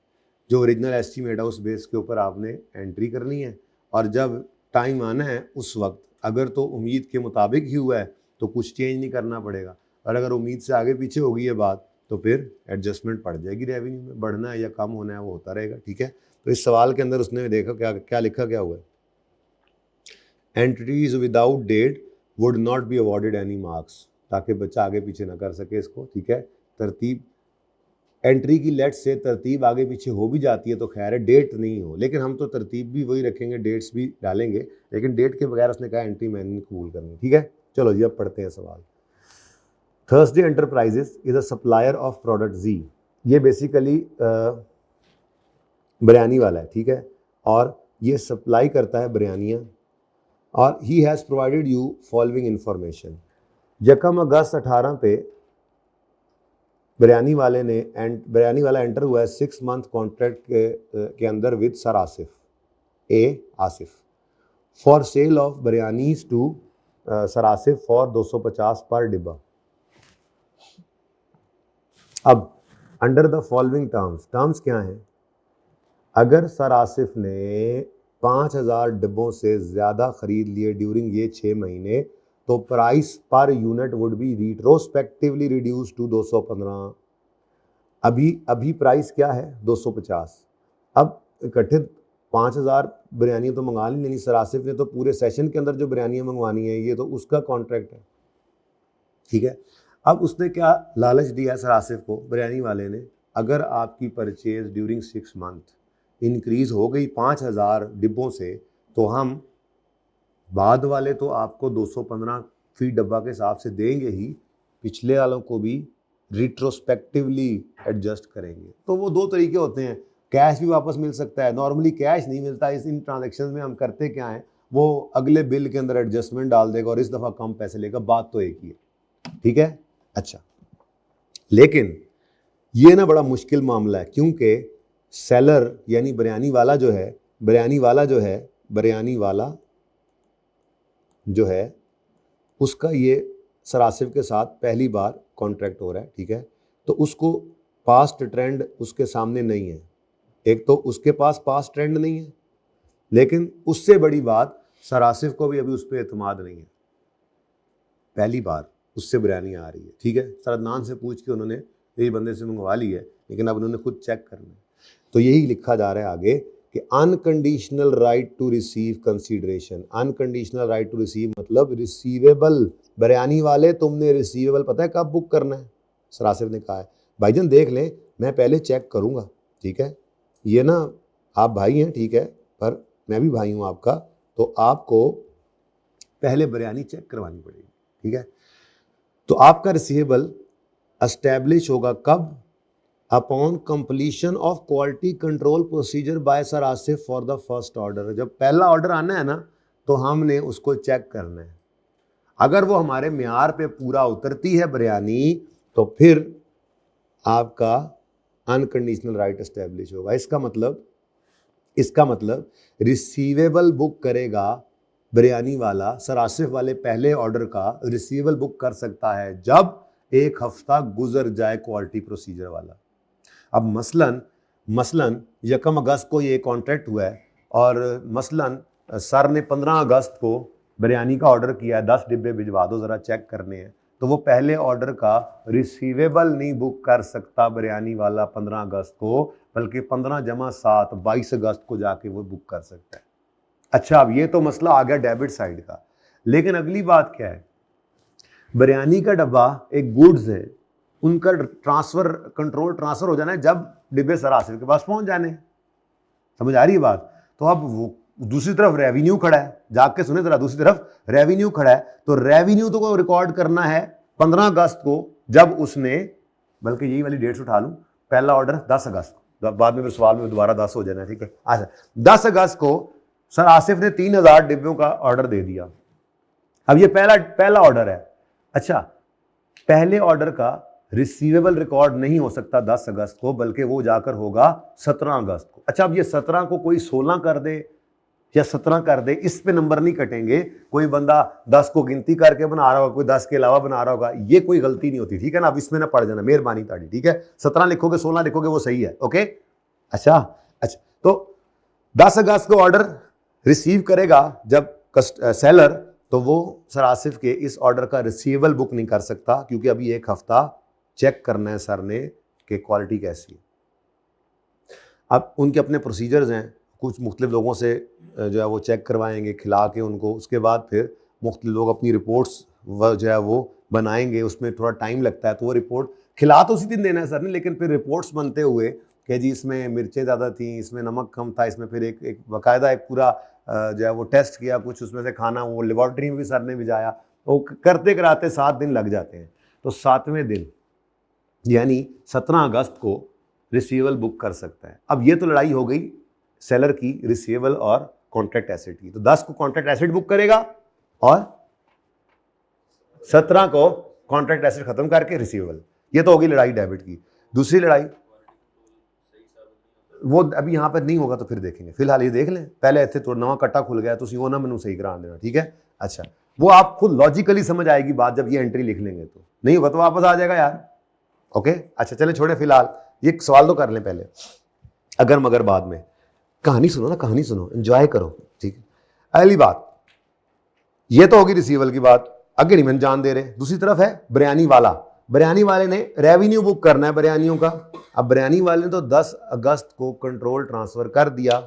जो ओरिजिनल एस्टीमेट है उस बेस के ऊपर आपने एंट्री करनी है। और जब टाइम आना है उस वक्त अगर तो उम्मीद के मुताबिक ही हुआ है तो कुछ चेंज नहीं करना पड़ेगा, और अगर उम्मीद से आगे पीछे हो गई है बात तो फिर एडजस्टमेंट पड़ जाएगी। रेवेन्यू में बढ़ना है या कम होना है वो होता रहेगा, ठीक है। तो इस सवाल के अंदर उसने देखा क्या क्या लिखा, क्या हुआ है? Entries without date would not be awarded any marks, ताकि बच्चा आगे पीछे ना कर सके इसको, ठीक है। तरतीब एंट्री की लेट से तरतीब आगे पीछे हो भी जाती है तो खैर है, डेट नहीं हो, लेकिन हम तो तरतीब भी वही रखेंगे, डेट्स भी डालेंगे, लेकिन डेट के बगैर उसने कहा एंट्री मैंने नहीं कबूल करनी, ठीक है। चलो जी, अब पढ़ते हैं सवाल। Thursday enterprises is a supplier of product जी। ये बेसिकली बिरयानी वाला है, ठीक है, और ये सप्लाई करता है बिरयानियाँ, और he has provided you following information. यकम अगस्त 18 पे बिरयानी वाला एंटर हुआ है 6 मंथ कॉन्ट्रैक्ट के अंदर with sir Asif Asif for sale of biryanis to sir Asif for 250 पर डिब्बा। अब अंडर द फॉलोइंग टर्म्स क्या हैं? अगर सर आसिफ ने 5000 डिब्बों से ज़्यादा ख़रीद लिए ड्यूरिंग ये 6 महीने, तो प्राइस पर unit would be retrospectively reduce to 215। अभी प्राइस क्या है? 250। अब इकट्ठे 5000 बिरयानी तो मंगा ली, नहीं सर आसिफ ने तो पूरे सेशन के अंदर जो बिरयानियाँ मंगवानी है ये तो उसका कॉन्ट्रैक्ट है, ठीक है। अब उसने क्या लालच दिया सर आसिफ को, बिरयानी वाले ने, अगर आपकी परचेज ड्यूरिंग 6 मंथ इंक्रीज़ हो गई 5000 डिब्बों से, तो हम बाद वाले तो आपको 215 फी डब्बा के हिसाब से देंगे ही, पिछले वालों को भी रिट्रोस्पेक्टिवली एडजस्ट करेंगे। तो वो दो तरीके होते हैं, कैश भी वापस मिल सकता है। नॉर्मली कैश नहीं मिलता। इस इन ट्रांजेक्शन में हम करते क्या है, वो अगले बिल के अंदर एडजस्टमेंट डाल देगा और इस दफ़ा कम पैसे लेगा, बात तो एक ही है, ठीक है। अच्छा, लेकिन ये ना बड़ा मुश्किल मामला है, क्योंकि सेलर यानी बिरयानी वाला जो है उसका ये सर आसिफ के साथ पहली बार कॉन्ट्रैक्ट हो रहा है, ठीक है। तो उसको पास्ट ट्रेंड उसके सामने नहीं है। एक तो उसके पास पास्ट ट्रेंड नहीं है, लेकिन उससे बड़ी बात सर आसिफ को भी अभी उस पर एतमाद नहीं है। पहली बार उससे बिरयानी आ रही है, ठीक है। सर अदनान से पूछ के उन्होंने यही बंदे से मंगवा ली है, लेकिन अब उन्होंने खुद चेक करना है। तो यही लिखा जा रहा है आगे कि unconditional right to receive consideration. Unconditional right to receive मतलब रिसीवेबल। बिरयानी वाले तुमने रिसीवेबल पता है कब बुक करना है? सर आसिफ ने कहा है भाईजान देख लें, मैं पहले चेक करूंगा, ठीक है। ये ना आप भाई हैं, ठीक है, पर मैं भी भाई हूं आपका, तो आपको पहले बिरयानी चेक करवानी पड़ेगी, ठीक है। तो आपका रिसीवेबल एस्टैब्लिश होगा कब? Upon completion of quality control procedure bye sir Asif for the first order. जब पहला ऑर्डर आना है ना, तो हमने उसको चेक करना है। अगर वो हमारे म्यार पे पूरा उतरती है बिरयानी, तो फिर आपका अनकंडीशनल राइट एस्टैब्लिश होगा। इसका मतलब रिसीवेबल बुक करेगा बिरयानी वाला, सर आसिफ वाले पहले ऑर्डर का रिसीवेबल बुक कर सकता है जब 1 हफ्ता गुजर जाए क्वालिटी प्रोसीजर वाला। अब मसलन 1 अगस्त को ये कॉन्ट्रैक्ट हुआ है और मसलन सर ने 15 अगस्त को बिरयानी का ऑर्डर किया है, 10 डिब्बे भिजवा दो ज़रा चेक करने हैं, तो वो पहले ऑर्डर का रिसीवेबल नहीं बुक कर सकता बिरयानी वाला 15 अगस्त को, बल्कि 15 + 7 22 अगस्त को जाके वो बुक कर सकता है। अच्छा, अब ये तो मसला आ गया डेबिट साइड का, लेकिन अगली बात क्या है, बिरयानी का डब्बा एक गुड्स है, उनका कंट्रोल ट्रांसफर हो जाना है जब डिब्बे सर आसिफ के पास पहुंच जाने। समझ आ रही है बात? तो अब वो दूसरी तरफ रेवेन्यू खड़ा है, जाके सुने जरा, दूसरी तरफ रेवेन्यू खड़ा है, तो रेवेन्यू तो को रिकॉर्ड करना है 15 अगस्त को, जब उसने, बल्कि यही वाली डेट्स उठा लूं, पहला ऑर्डर 10 अगस्त, बाद में फिर सवाल में दोबारा 10 हो जाना है, ठीक है। अच्छा, 10 अगस्त को सर आसिफ ने 3000 डिब्बों का ऑर्डर दे दिया। अब ये पहला ऑर्डर है। अच्छा, पहले ऑर्डर का रिसीवेबल रिकॉर्ड नहीं हो सकता 10 अगस्त को, बल्कि वो जाकर होगा 17 अगस्त को। अच्छा, अब ये 17 को कोई 16 कर दे या 17 कर दे, इस पे नंबर नहीं कटेंगे। कोई बंदा 10 को गिनती करके बना रहा होगा, कोई 10 के अलावा बना रहा होगा, ये कोई गलती नहीं होती, ठीक है ना। अब इसमें ना पड़ जाना, मेहरबानी ताड़ी, ठीक है। 17 लिखोगे 16 लिखोगे वो सही है, ओके। अच्छा, तो 10 अगस्त को ऑर्डर रिसीव करेगा जब सेलर, तो वो सर आसिफ के इस ऑर्डर का रिसीवेबल बुक नहीं कर सकता, क्योंकि अभी 1 हफ्ता चेक करना है सर ने कि क्वालिटी कैसी है। अब उनके अपने प्रोसीजर्स हैं, कुछ मुख्तलिफ लोगों से जो है वो चेक करवाएंगे, खिला के उनको, उसके बाद फिर मुख्तलिफ लोग अपनी रिपोर्ट्स जो है वो बनाएंगे, उसमें थोड़ा टाइम लगता है। तो वो रिपोर्ट खिला तो उसी दिन देना है सर ने, लेकिन फिर रिपोर्ट्स बनते हुए कि जी इसमें मिर्चें ज़्यादा थी, इसमें नमक कम था, इसमें फिर एक बाकायदा एक पूरा जो है वो टेस्ट किया, कुछ उसमें से खाना वो लेबॉर्ट्री में भी सर ने भिजाया, तो करते कराते 7 दिन लग जाते हैं। तो 7वें दिन यानी 17 अगस्त को रिसीवेबल बुक कर सकता है। अब ये तो लड़ाई हो गई सेलर की रिसीवेबल और कॉन्ट्रैक्ट एसेट की। तो 10 को कॉन्ट्रैक्ट एसेट बुक करेगा और 17 को कॉन्ट्रैक्ट एसेट खत्म करके रिसीवेबल। ये तो होगी लड़ाई डेबिट की। दूसरी लड़ाई वो अभी यहां पर नहीं होगा, तो फिर देखेंगे, फिलहाल ये देख लें। पहले इतने तो नवा कट्टा खुल गया, तो वो ना मैनू सही करा देना, ठीक है। अच्छा, वो आपको लॉजिकली समझ आएगी बात जब ये एंट्री लिख लेंगे, तो नहीं होगा तो वापस आ जाएगा यार, ओके। अच्छा चले छोड़े, फिलहाल ये सवाल तो कर लें पहले, अगर मगर बाद में। कहानी सुनो ना, कहानी सुनो, एंजॉय करो, ठीक है। अगली बात ये तो होगी रिसीवेबल की बात, आगे नहीं मैंने जान दे रहे। दूसरी तरफ है बिरयानी वाला। बिरयानी वाले ने रेवेन्यू बुक करना है बिरयानियों का। अब बिरयानी वाले ने तो 10 अगस्त को कंट्रोल ट्रांसफर कर दिया,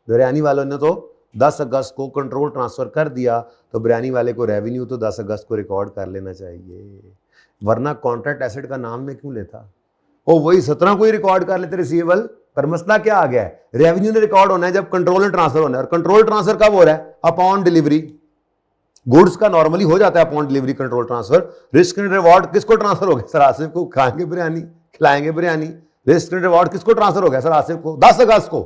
बिरयानी वालों ने तो 10 अगस्त को कंट्रोल ट्रांसफर कर दिया, तो बिरयानी वाले को रेवेन्यू तो 10 अगस्त को रिकॉर्ड कर लेना चाहिए, वरना कॉन्ट्रैक्ट एसेट का नाम में क्यों लेता? वो वही 17 को ही रिकॉर्ड कर लेते रिसीवेबल। पर मसला क्या आ गया है, रेवेन्यू ने रिकॉर्ड होना है जब कंट्रोल ट्रांसफर होना है, और कंट्रोल ट्रांसफर कब हो रहा है? Upon delivery. गुड्स का नॉर्मली हो जाता है upon delivery control transfer. Risk and reward किसको ट्रांसफर हो गया? सर आसिफ को। खाएंगे बिरयानी, खिलाएंगे बिरयानी, रिस्क क्रेडिट रिवॉर्ड किसको ट्रांसफर हो गया सर? आसिफ को 10 अगस्त को,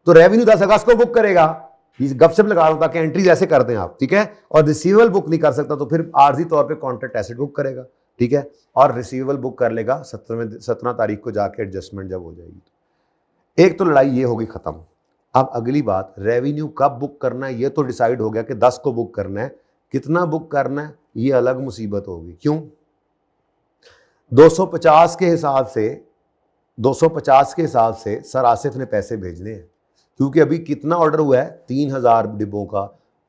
तो रेवेन्यू 10 अगस्त को बुक करेगा। इस गपशप लगा रहा हूं ताकि एंट्रीज ऐसे कर दें आप, ठीक है। और रिसीवेबल बुक नहीं कर सकता तो फिर आर्जी तौर पे कॉन्ट्रैक्ट एसेट बुक करेगा, ठीक है। और रिसीवेबल बुक कर लेगा 17 तारीख को जाके एडजस्टमेंट जब हो जाएगी। एक तो लड़ाई ये होगी खत्म। अब अगली बात, रेवेन्यू कब बुक करना है ये तो डिसाइड हो गया कि 10 को बुक करना है, कितना बुक करना है ये अलग मुसीबत होगी। क्यों? 250 के हिसाब से 250 के हिसाब से सर आसिफ ने पैसे भेजने हैं, क्योंकि अभी कितना ऑर्डर हुआ है 3000 डिब्बों का,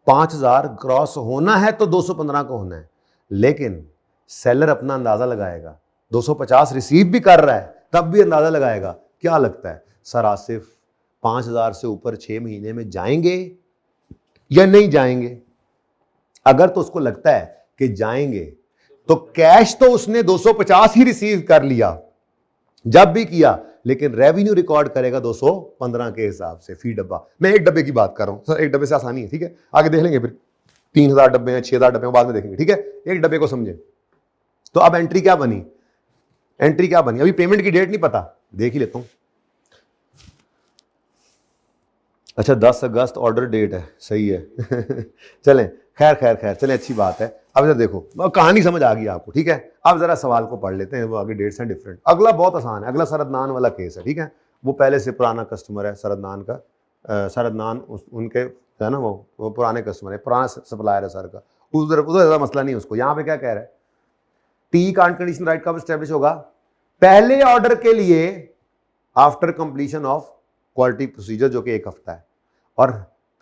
5000 क्रॉस होना है तो 215 को होना है। लेकिन सेलर अपना अंदाजा लगाएगा, 250 रिसीव भी कर रहा है तब भी अंदाजा लगाएगा। क्या लगता है सर आसिफ 5000 से ऊपर 6 महीने में जाएंगे या नहीं जाएंगे? अगर तो उसको लगता है कि जाएंगे तो कैश तो उसने 250 ही रिसीव कर लिया जब भी किया, लेकिन रेवेन्यू रिकॉर्ड करेगा 215 के हिसाब से फी डब्बा। मैं एक डब्बे की बात कर रहा हूं सर, एक डब्बे से आसानी है, ठीक है। आगे देख लेंगे फिर 3000 डब्बे हैं, 6000 डब्बे बाद में देखेंगे, ठीक है। एक डब्बे को समझे। तो अब एंट्री क्या बनी? एंट्री क्या बनी? अभी पेमेंट की डेट नहीं पता, देख ही लेता हूं। अच्छा 10 अगस्त ऑर्डर डेट है, सही है चलें, खैर चलें, अच्छी बात है। अब जरा देखो कहानी समझ आ गई आपको, ठीक है। अब जरा सवाल को पढ़ लेते हैं, वो आगे डेट्स हैं डिफरेंट। अगला बहुत आसान है, अगला सरदनान वाला केस है, ठीक है। वो पहले से पुराना कस्टमर है सरदनान का, सरदनान उनके है ना, वो पुराने कस्टमर है, पुराना सप्लायर है सर का, उधर ज़्यादा मसला नहीं है उसको। यहाँ पे क्या कह रहा है, टी कांट कंडीशन राइट कब स्टैब्लिश होगा? पहले ऑर्डर के लिए after completion of quality procedure, जो कि 1 हफ्ता है। और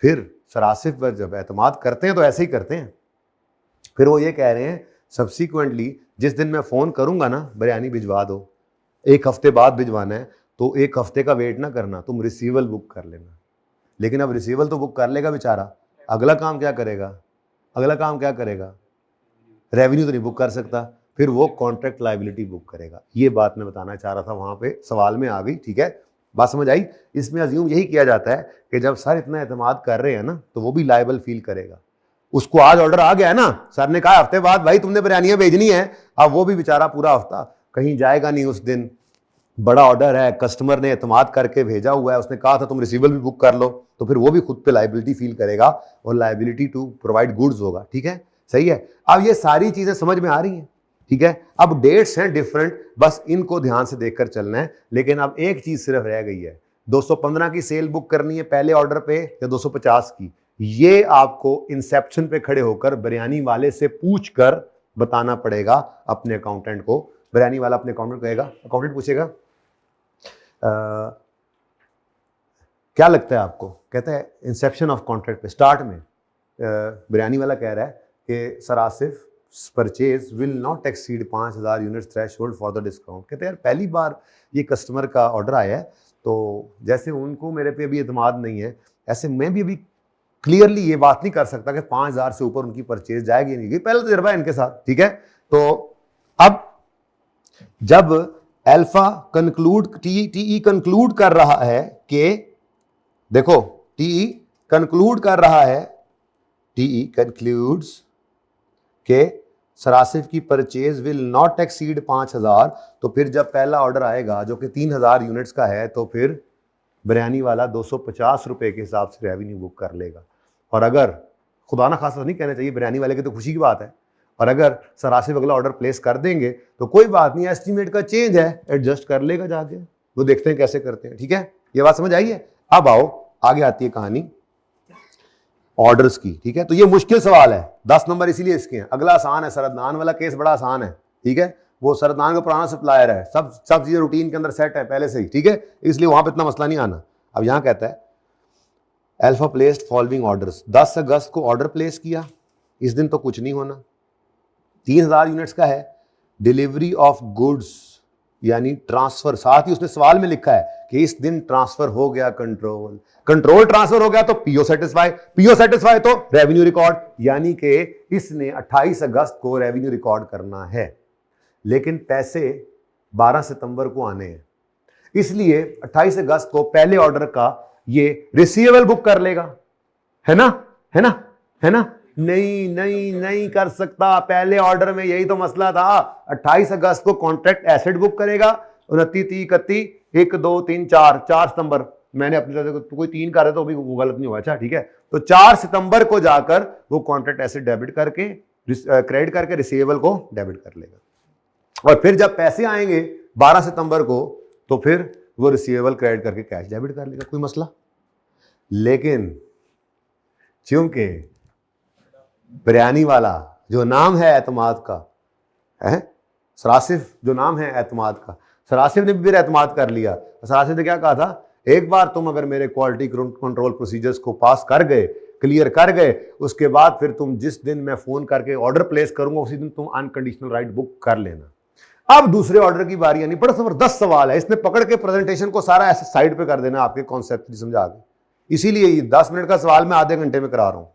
फिर सर आसिफ पर जब एतमाद करते हैं तो ऐसे ही करते हैं। फिर वो ये कह रहे हैं सब्सिक्वेंटली जिस दिन मैं फ़ोन करूंगा ना बिरयानी भिजवा दो, 1 हफ्ते बाद भिजवाना है तो 1 हफ्ते का वेट ना करना, तुम रिसीवल बुक कर लेना। लेकिन अब रिसीवल तो बुक कर लेगा बेचारा, अगला काम क्या करेगा? अगला काम क्या करेगा? रेवेन्यू तो नहीं बुक कर सकता, फिर वो कॉन्ट्रैक्ट लायबिलिटी बुक करेगा। ये बात मैं बताना चाह रहा था, वहाँ पे सवाल में आ गई, ठीक है। बात समझ आई? इसमें अज्यूम यही किया जाता है कि जब सर इतना एतमाद कर रहे हैं ना तो वो भी लायबल फील करेगा। उसको आज ऑर्डर आ गया है ना, सर ने कहा हफ्ते बाद भाई तुमने बिरयानियां भेजनी है, अब वो भी बेचारा पूरा हफ्ता कहीं जाएगा नहीं उस दिन। बड़ा ऑर्डर है, कस्टमर ने एतमाद करके भेजा हुआ है, उसने कहा था तुम रिसीवल भी बुक कर लो, तो फिर वो भी खुद पे लायबिलिटी फील करेगा और लायबिलिटी टू प्रोवाइड गुड्स होगा, ठीक है। सही है। अब ये सारी चीजें समझ में आ रही हैं, ठीक है। अब डेट्स हैं डिफरेंट, बस इनको ध्यान से देखकर चलना है। लेकिन अब एक चीज सिर्फ रह गई है, 215 की सेल बुक करनी है पहले ऑर्डर पे या 250 की, ये आपको इंसेप्शन पे खड़े होकर बिरयानी वाले से पूछकर बताना पड़ेगा अपने अकाउंटेंट को। बिरयानी वाला अपने अकाउंटेंट कहेगा, अकाउंटेंट पूछेगा क्या लगता है आपको, कहता है इंसेप्शन ऑफ कॉन्ट्रैक्ट पे स्टार्ट में बिरयानी वाला कह रहा है कि sir Asif purchase will not exceed 5000 units threshold for the discount. कहते हैं यार पहली बार ये कस्टमर का ऑर्डर आया है, तो जैसे उनको मेरे पे अभी एतमाद नहीं है, ऐसे मैं भी अभी क्लियरली ये बात नहीं कर सकता कि 5000 से ऊपर उनकी परचेज जाएगी नहीं। पहले तजर्बा है इनके साथ, ठीक है। तो अब जब अल्फा कंक्लूड टीई कंक्लूड कर रहा है कि देखो टीई कंक्लूड कर रहा है, टीई कंक्लूड्स के सर आसिफ की परचेज विल नॉट एक्सीड 5000, तो फिर जब पहला ऑर्डर आएगा जो कि 3000 यूनिट्स का है, तो फिर बिरयानी वाला 250 रुपए के हिसाब से रेवेन्यू बुक कर लेगा। और अगर खुदा ना खासा नहीं कहना चाहिए, बिरयानी वाले की तो खुशी की बात है, और अगर सर आसिफ अगला ऑर्डर प्लेस कर देंगे तो कोई बात नहीं, एस्टीमेट का चेंज है, एडजस्ट कर लेगा जाके। वो देखते हैं कैसे करते हैं, ठीक है। ये बात समझ आई है? अब आओ आगे आती है कहानी ऑर्डर्स की, ठीक है। तो ये मुश्किल सवाल है, 10 नंबर इसीलिए इसके हैं। अगला आसान है, सरदनान वाला केस बड़ा आसान है, ठीक है। वो सरदनान का पुराना सप्लायर है, सब चीजें रूटीन के अंदर सेट है पहले से ही, ठीक है, इसलिए वहां पे इतना मसला नहीं आना। अब यहां कहता है अल्फा प्लेस्ड फॉलोइंग ऑर्डर्स, 10 अगस्त को ऑर्डर प्लेस किया, इस दिन तो कुछ नहीं होना, 3000 यूनिट्स का है, डिलीवरी ऑफ गुड्स यानी ट्रांसफर, साथ ही उसने सवाल में लिखा है कि इस दिन ट्रांसफर हो गया कंट्रोल ट्रांसफर हो गया तो पीओ सेटिस्फाई तो रेवेन्यू रिकॉर्ड, यानी कि इसने 28 अगस्त को रेवेन्यू रिकॉर्ड करना है, लेकिन पैसे 12 सितंबर को आने हैं, इसलिए 28 अगस्त को पहले ऑर्डर का ये रिसीवेबल बुक कर लेगा, है ना। नहीं कर सकता, पहले ऑर्डर में यही तो मसला था। 28 अगस्त को कॉन्ट्रैक्ट एसेट बुक करेगा, 29, 30, 31 1 2 3 4 4 सितंबर, मैंने अपनी तरफ से कोई 3 कर रहे तो भी वो गलत नहीं होगा। अच्छा ठीक है, तो 4 सितंबर को जाकर वो कॉन्ट्रैक्ट एसेट डेबिट करके क्रेडिट करके रिसीवेबल को डेबिट कर लेगा। और फिर जब पैसे आएंगे 12 सितंबर को तो फिर वो रिसीवेबल क्रेडिट करके कैश डेबिट कर लेगा, कोई मसला। लेकिन चूंकि बिरयानी वाला जो नाम है एतमाद का है, सरासिफ जो नाम है एतमाद का, सरासिफ ने भी एतमाद कर लिया। सरासिफ ने क्या कहा था, एक बार तुम अगर मेरे क्वालिटी कंट्रोल प्रोसीजर्स को पास कर गए, क्लियर कर गए, उसके बाद फिर तुम जिस दिन मैं फोन करके ऑर्डर प्लेस करूंगा उसी दिन तुम अनकंडीशनल राइट बुक कर लेना। अब दूसरे ऑर्डर की बारी आनी, बड़ा जबरदस्त सवाल है, इसने पकड़ के प्रेजेंटेशन को सारा ऐसे साइड पे कर देना आपके कॉन्सेप्ट समझा के। इसीलिए ये 10 मिनट का सवाल मैं आधे घंटे में करा रहा हूं।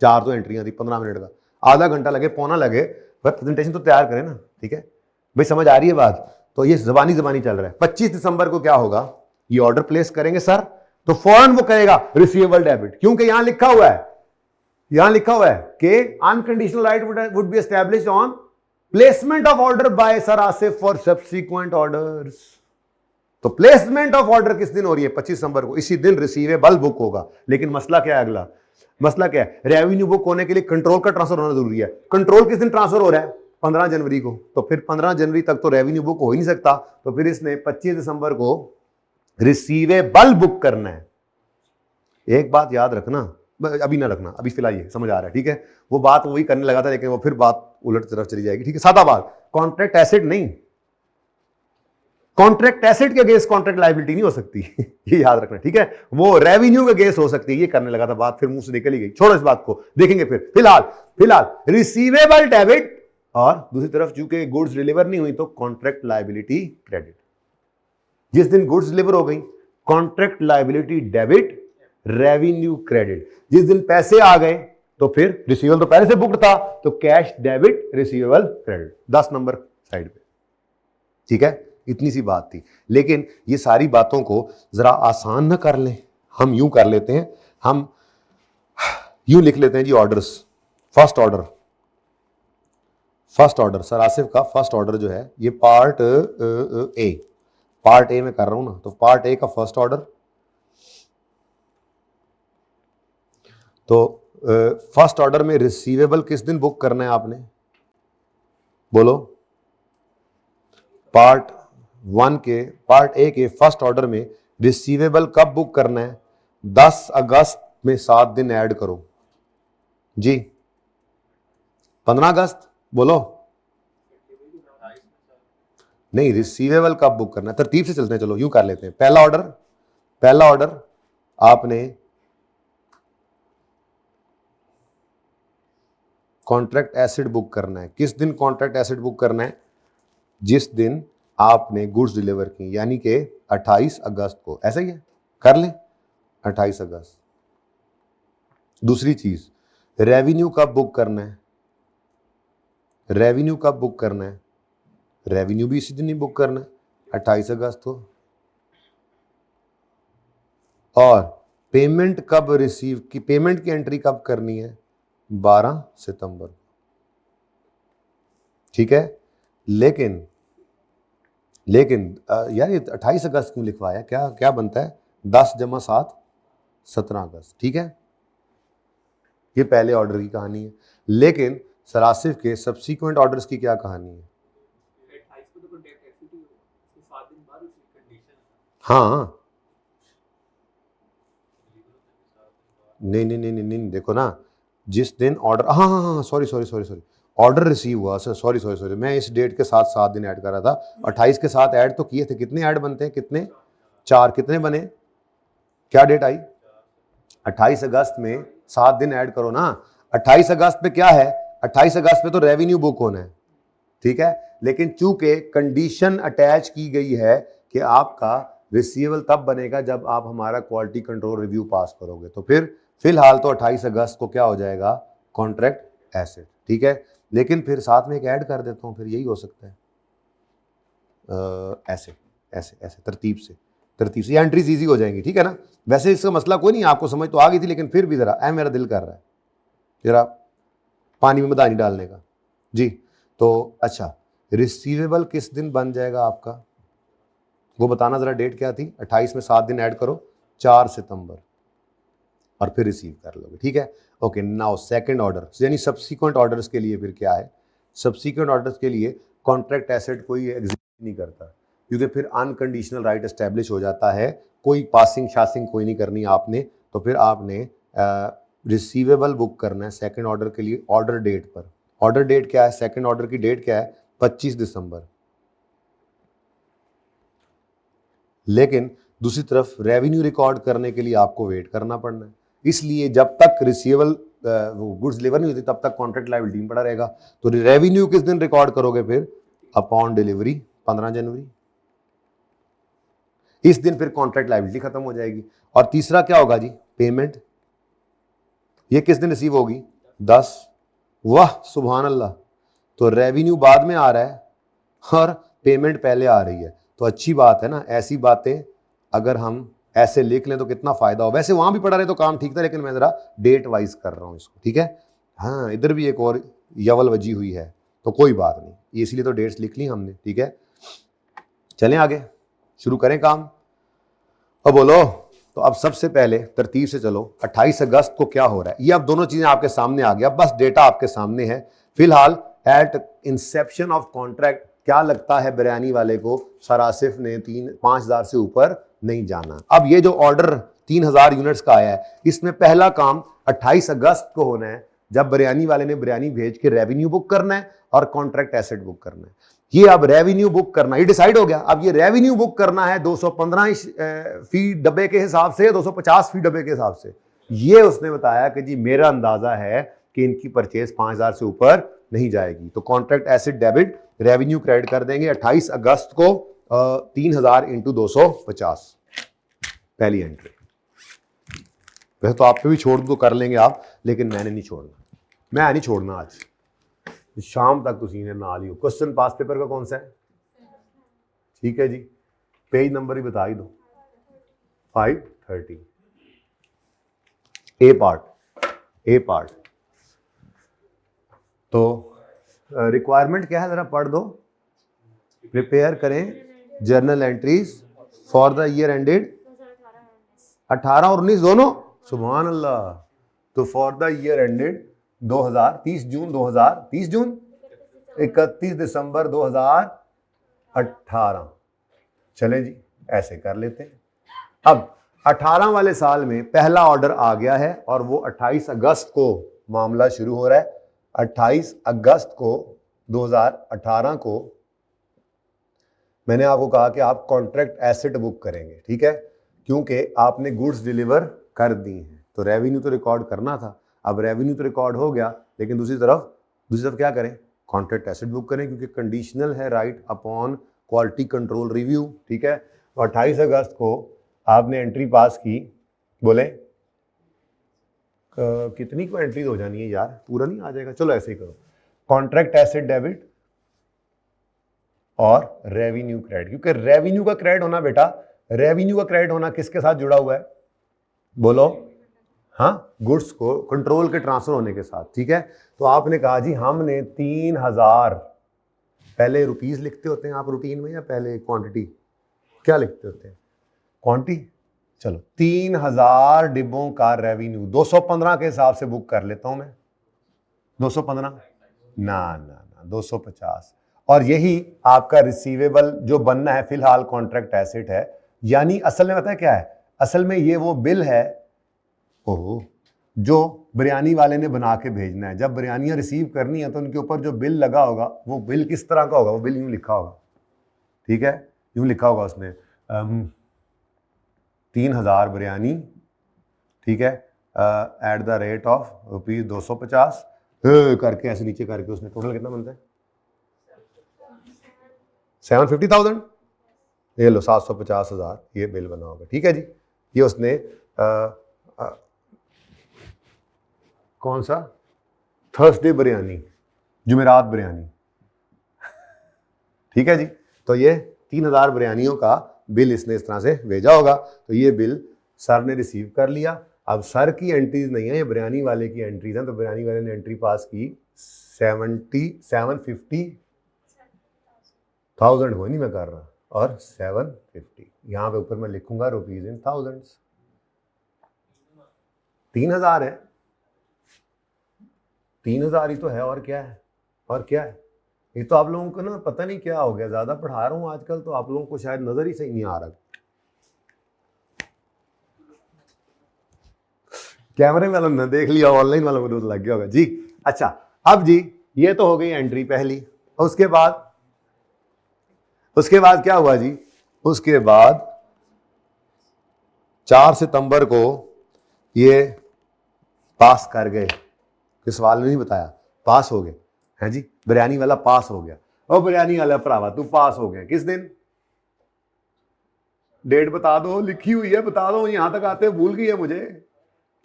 4 तो एंट्रियां थी 15 मिनट का, आधा घंटा लगे पौना लगे, पर प्रेजेंटेशन तो तैयार करें ना। ठीक है भाई, समझ आ रही है बात। तो ये जबानी चल रहा है। 25 दिसंबर को क्या होगा, ये ऑर्डर प्लेस करेंगे सर, तो फौरन वो करेगा रिसीवेबल डेबिट, क्योंकि यहां लिखा हुआ है कि unconditional right would be established on placement of order by sir Asif for subsequent orders. तो प्लेसमेंट ऑफ ऑर्डर किस दिन हो रही है, 25 दिसंबर को, इसी दिन रिसीवेबल बुक होगा। लेकिन मसला क्या है, अगला मसला क्या है, रेवेन्यू बुक होने के लिए कंट्रोल का ट्रांसफर होना जरूरी है। कंट्रोल किस दिन ट्रांसफर हो रहा है, 15 जनवरी को, तो फिर 15 जनवरी तक तो रेवेन्यू बुक हो ही नहीं सकता। तो फिर इसने 25 दिसंबर को रिसीवेबल बुक करना है। एक बात याद रखना, अभी ना रखना, अभी फिलहाल ये समझ आ रहा है, ठीक है। वो बात वही करने लगा था, लेकिन वो फिर बात उलट तरफ चली जाएगी, ठीक है। सादा बात, कॉन्ट्रैक्ट एसेट नहीं, कॉन्ट्रैक्ट एसेट के अगेंस्ट कॉन्ट्रैक्ट लायबिलिटी नहीं हो सकती ये याद रखना, ठीक है। वो रेवेन्यू के अगेंस्ट हो सकती है, ये करने लगा था बात, फिर मुंह से निकल ही गई। छोड़ो इस बात को, देखेंगे फिर। फिलहाल रिसीवेबल डेबिट, और दूसरी तरफ चूंकि गुड्स डिलीवर नहीं हुई तो कॉन्ट्रैक्ट लायबिलिटी क्रेडिट। जिस दिन गुड्स डिलीवर हो गई contract liability debit, revenue credit. जिस दिन पैसे आ गए तो फिर रिसीवेबल तो पहले से बुक्ड था, तो cash debit, receivable credit. 10 number side पे, ठीक है। इतनी सी बात थी, लेकिन ये सारी बातों को जरा आसान न कर लें, हम यूं कर लेते हैं, हम यूं लिख लेते हैं जी orders. First order sir Asif का फर्स्ट ऑर्डर जो है, ये पार्ट ए में कर रहा हूं ना, तो पार्ट ए का फर्स्ट ऑर्डर। तो फर्स्ट ऑर्डर में रिसीवेबल किस दिन बुक करना है आपने, बोलो। पार्ट ए के फर्स्ट ऑर्डर में रिसीवेबल कब बुक करना है, 10 अगस्त में 7 दिन ऐड करो जी। 15 अगस्त बोलो, नहीं, रिसीवेबल कब बुक करना है, तरतीब से चलते हैं, चलो यूं कर लेते हैं। पहला ऑर्डर आपने कॉन्ट्रैक्ट एसेट बुक करना है। किस दिन कॉन्ट्रैक्ट एसेट बुक करना है, जिस दिन आपने गुड्स डिलीवर की, यानी कि 28 अगस्त को, ऐसा ही है, कर लें 28 अगस्त। दूसरी चीज, रेवेन्यू कब बुक करना है, रेवेन्यू भी इसी दिन ही बुक करना है, 28 अगस्त को। और पेमेंट कब रिसीव की, पेमेंट की एंट्री कब करनी है, 12 सितंबर, ठीक है। लेकिन यार ये 28 अगस्त क्यों लिखवाया, क्या बनता है, 10 + 7 17 अगस्त, ठीक है। ये पहले ऑर्डर की कहानी है। लेकिन सर आसिफ के सब्सीक्वेंट ऑर्डर्स की क्या कहानी है, हाँ नहीं, देखो ना, जिस दिन ऑर्डर, हाँ सॉरी, ऑर्डर रिसीव हुआ सर, सॉरी, मैं इस डेट के साथ 7 दिन ऐड कर रहा था। 28 के साथ ऐड तो किए थे, कितने ऐड बनते हैं, कितने, 4, कितने बने, क्या डेट आई, 28 अगस्त में 7 दिन ऐड करो ना। 28 अगस्त पे क्या है, 28 अगस्त पे तो रेवेन्यू बुक होना है, ठीक है। लेकिन चूंकि कंडीशन अटैच की गई है कि आपका रिसीवेबल तब बनेगा जब आप हमारा क्वालिटी कंट्रोल रिव्यू पास करोगे, तो फिर फिलहाल तो 28 अगस्त को क्या हो जाएगा, कॉन्ट्रैक्ट एसेट, ठीक है। लेकिन फिर साथ में एक ऐड कर देता हूं, फिर यही हो सकता है, ऐसे तरतीब से एंट्रीज इजी हो जाएंगी, ठीक है ना। वैसे इसका मसला कोई नहीं, आपको समझ तो आ गई थी, लेकिन फिर भी जरा मेरा दिल कर रहा है जरा पानी में मदानी डालने का जी। तो अच्छा, रिसीवेबल किस दिन बन जाएगा आपका, वो बताना ज़रा डेट क्या थी। 28 में 7 दिन ऐड करो, 4 सितंबर, और फिर रिसीव कर लोगे, ठीक है। ओके, नाउ सेकंड ऑर्डर, यानी सब्सीक्वेंट ऑर्डर्स के लिए फिर क्या है, सब्सीक्वेंट ऑर्डर्स के लिए कॉन्ट्रैक्ट एसेट कोई एग्जिस्ट नहीं करता, क्योंकि फिर अनकंडीशनल राइट एस्टेब्लिश हो जाता है, कोई पासिंग शासिंग कोई नहीं करनी आपने, तो फिर आपने रिसीवेबल बुक करना है सेकंड ऑर्डर के लिए ऑर्डर डेट पर। ऑर्डर डेट क्या है, सेकंड ऑर्डर की डेट क्या है, 25 दिसंबर। लेकिन दूसरी तरफ रेवेन्यू रिकॉर्ड करने के लिए आपको वेट करना पड़ना है, इसलिए जब तक रिसीवेबल गुड्स डिलीवर नहीं होती तब तक कॉन्ट्रैक्ट लायबिलिटी में पड़ा रहेगा। तो रेवेन्यू किस दिन रिकॉर्ड करोगे फिर, अपॉन डिलीवरी 15 जनवरी, इस दिन फिर कॉन्ट्रैक्ट लायबिलिटी खत्म हो जाएगी। और तीसरा क्या होगा जी, पेमेंट, ये किस दिन रिसीव होगी, 10। वाह सुभान अल्लाह, तो रेवेन्यू बाद में आ रहा है और पेमेंट पहले आ रही है, तो अच्छी बात है ना। ऐसी बातें अगर हम ऐसे लिख लें तो कितना फायदा हो। वैसे वहां भी पढ़ा रहे तो काम ठीक था, लेकिन मैं जरा डेट वाइज कर रहा हूं इसको, ठीक है। हाँ, इधर भी एक और यवल वजी हुई है, तो कोई बात नहीं, इसलिए तो डेट्स लिख ली हमने, ठीक है। चलें आगे, शुरू करें काम। अब बोलो, तो अब सबसे पहले तरतीब से चलो, 28 अगस्त को क्या हो रहा है, ये अब दोनों चीजें आपके सामने आ गया, बस डेटा आपके सामने है। फिलहाल एट इंसेप्शन ऑफ कॉन्ट्रैक्ट क्या लगता है बिरयानी वाले को, सरासिफ ने 5,000 से ऊपर नहीं जाना। अब ये जो ऑर्डर 3,000 यूनिट्स का आया है, इसमें पहला काम 28 अगस्त को होना है, जब बिरयानी वाले ने बिरयानी भेज के रेवेन्यू बुक करना है और कॉन्ट्रैक्ट एसेट बुक करना है। ये अब रेवेन्यू बुक करना, ये डिसाइड हो गया। अब ये रेवेन्यू बुक करना है 215 फीट डब्बे के हिसाब से, 250 फीट डब्बे के हिसाब से। ये उसने बताया कि जी मेरा अंदाजा है कि इनकी परचेज 5,000 से ऊपर नहीं जाएगी, तो contract asset debit, revenue credit कर देंगे 28 अगस्त को 3,000 इंटू 250, पहली एंट्री। वैसे तो आप पे भी छोड़ दो, कर लेंगे आप, लेकिन मैंने नहीं छोड़ना, मैं नहीं छोड़ना आज शाम तक। तुसी ने ना लियो, क्वेश्चन पास पेपर का कौन सा है, ठीक है जी, पेज नंबर ही बता ही दो, 530, ए पार्ट। तो रिक्वायरमेंट क्या है, जरा पढ़ दो। प्रिपेयर करें journal entries for the year ended 18 और 19 दोनों, सुभान अल्लाह। तो फॉर द ईयर एंडेड 30 जून 31 दिसंबर 2018। चलें जी, ऐसे कर लेते हैं। अब 18 वाले साल में पहला ऑर्डर आ गया है और वो 28 अगस्त को मामला शुरू हो रहा है। 28 अगस्त को 2018 को मैंने आपको कहा कि आप कॉन्ट्रैक्ट एसेट बुक करेंगे, ठीक है, क्योंकि आपने गुड्स डिलीवर कर दी हैं, तो रेवेन्यू तो रिकॉर्ड करना था। अब रेवेन्यू तो रिकॉर्ड हो गया, लेकिन दूसरी तरफ क्या करें, कॉन्ट्रैक्ट एसेट बुक करें, क्योंकि कंडीशनल है right upon quality control review, ठीक है। तो 28 अगस्त को आपने एंट्री पास की, बोले कितनी को एंट्री हो जानी है यार, पूरा नहीं आ जाएगा, चलो ऐसे ही करो, कॉन्ट्रैक्ट एसेट डेबिट और रेवेन्यू क्रेडिट, क्योंकि रेवेन्यू का क्रेडिट होना बेटा, रेवेन्यू का क्रेडिट होना किसके साथ जुड़ा हुआ है, बोलो, हाँ, गुड्स को कंट्रोल के ट्रांसफर होने के साथ, ठीक है। तो आपने कहा जी हमने 3,000, पहले रुपीस लिखते होते हैं आप रूटीन में या पहले क्वांटिटी, क्या लिखते होते हैं, क्वांटिटी। चलो 3,000 डिब्बों का रेवेन्यू 215 के हिसाब से बुक कर लेता हूं मैं, 215 ना 250, और यही आपका रिसीवेबल जो बनना है फिलहाल कॉन्ट्रैक्ट एसेट है। यानी असल में पता है क्या है, असल में ये वो बिल है जो बिरयानी वाले ने बना के भेजना है। जब बिरयानियां रिसीव करनी है तो उनके ऊपर जो बिल लगा होगा, वो बिल किस तरह का होगा, वो बिल यूं लिखा होगा, ठीक है, यूं लिखा होगा उसमें 3,000 बिरयानी, ठीक है, एट द रेट ऑफ ₹250 करके ऐसे नीचे करके उसमें टोटल कितना बनता है, 750,000, ये लो 750,000 ये बिल बना होगा, ठीक है जी। ये उसने कौन सा, थर्सडे बिरयानी, जुमेरात बिरयानी, ठीक है जी। तो ये 3,000 बिरयानियों का बिल इसने इस तरह से भेजा होगा, तो ये बिल सर ने रिसीव कर लिया। अब सर की एंट्रीज नहीं है, ये बिरयानी वाले की एंट्रीज हैं, तो बिरयानी वाले ने एंट्री पास की 750,000 हो, नहीं मैं कर रहा, और 750। यहां पे ऊपर मैं लिखूंगा रुपीज इन थाउजेंड्स। 3000 है, 3000 ही तो है, और क्या है, और क्या है। ये तो आप लोगों को ना पता नहीं क्या हो गया, ज्यादा पढ़ा रहा हूं आजकल तो आप लोगों को शायद नजर ही सही नहीं आ रहा। कैमरे वालों ने देख लिया, ऑनलाइन वालों को तो लग गया होगा जी। अच्छा, अब जी ये तो हो गई एंट्री पहली। उसके बाद क्या हुआ जी, उसके बाद 4 सितंबर को ये पास कर गए, किस सवाल ने नहीं बताया, पास हो गए हैं जी। बिरयानी वाला पास हो गया। और बिरयानी वाला भरावा तू पास हो गया किस दिन, डेट बता दो, लिखी हुई है बता दो, यहां तक आते भूल गई है मुझे।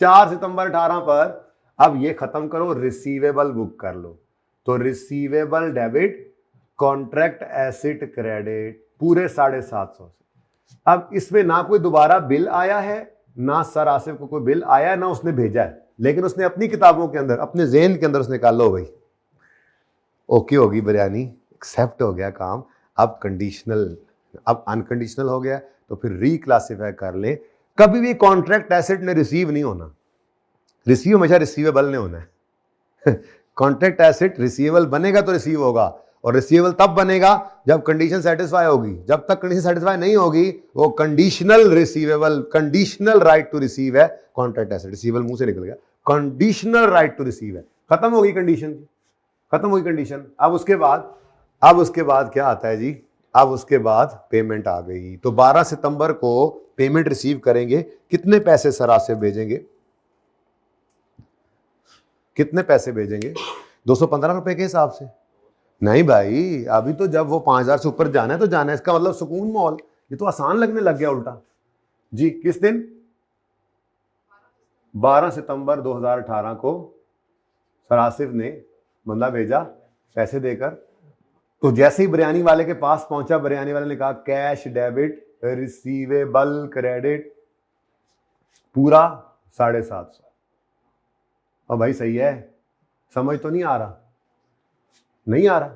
4 सितंबर 18 पर। अब ये खत्म करो, रिसीवेबल बुक कर लो। तो receivable debit, contract asset credit, पूरे 750 से। अब इसमें ना कोई दोबारा बिल आया है, ना सर आसिफ को कोई बिल आया, ना उसने भेजा है, लेकिन उसने अपनी किताबों के अंदर, अपने ज़हन के अंदर उसने कहा लो भाई ओके होगी बिरयानी, एक्सेप्ट हो गया काम। अब कंडीशनल, अब अनकंडीशनल हो गया, तो फिर रिक्लासिफाई कर ले। कभी भी कॉन्ट्रैक्ट एसेट ने रिसीव नहीं होना, रिसीव हमेशा रिसीवेबल ने होना है। कॉन्ट्रैक्ट एसेट रिसीवेबल बनेगा तो रिसीव होगा, और रिसीवेबल तब बनेगा जब कंडीशन सेटिस्फाई होगी। जब तक कंडीशन सेटिस्फाई नहीं होगी वो conditional receivable, conditional right to receive है कॉन्ट्रैक्ट एसेट। रिसीवेबल मुंह से निकल गया, कंडीशनल राइट टू रिसीव है, खत्म हो गई कंडीशन, खत्म हुई कंडीशन। अब उसके बाद क्या आता है जी, अब उसके बाद पेमेंट आ गई। तो 12 सितंबर को पेमेंट रिसीव करेंगे। कितने पैसे सरा से भेजेंगे, कितने पैसे भेजेंगे, 215 रुपए के हिसाब से? नहीं भाई, अभी तो जब वो 5000 से ऊपर जाना है तो जाना है, इसका मतलब सुकून मॉल। ये तो आसान लगने लग गया उल्टा जी। किस दिन, 12 सितंबर 2018 को सर आसिफ ने बंदा भेजा पैसे देकर। तो जैसे ही बिरयानी वाले के पास पहुंचा, बिरयानी वाले ने कहा कैश डेबिट रिसीवेबल क्रेडिट पूरा 750। और भाई सही है, समझ तो नहीं आ रहा, नहीं आ रहा?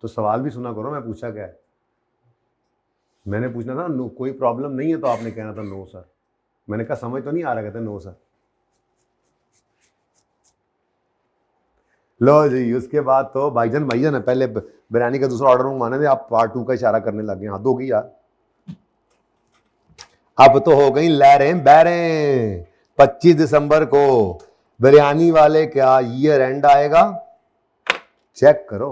तो सवाल भी सुना करो, मैं पूछा क्या है। मैंने पूछना था नो, कोई प्रॉब्लम नहीं है, तो आपने कहना था नो सर। मैंने कहा समझ तो नहीं आ रहा, कहते नो सर। लो जी, उसके बाद तो भाईजान है, पहले बिरयानी का दूसरा ऑर्डर मंगवाने थे, आप पार्ट 2 का इशारा करने लग गए। हाथ होगी यार, अब तो हो गई लहरें बहरें। 25 दिसंबर को बिरयानी वाले क्या ईयर एंड आएगा, चेक करो,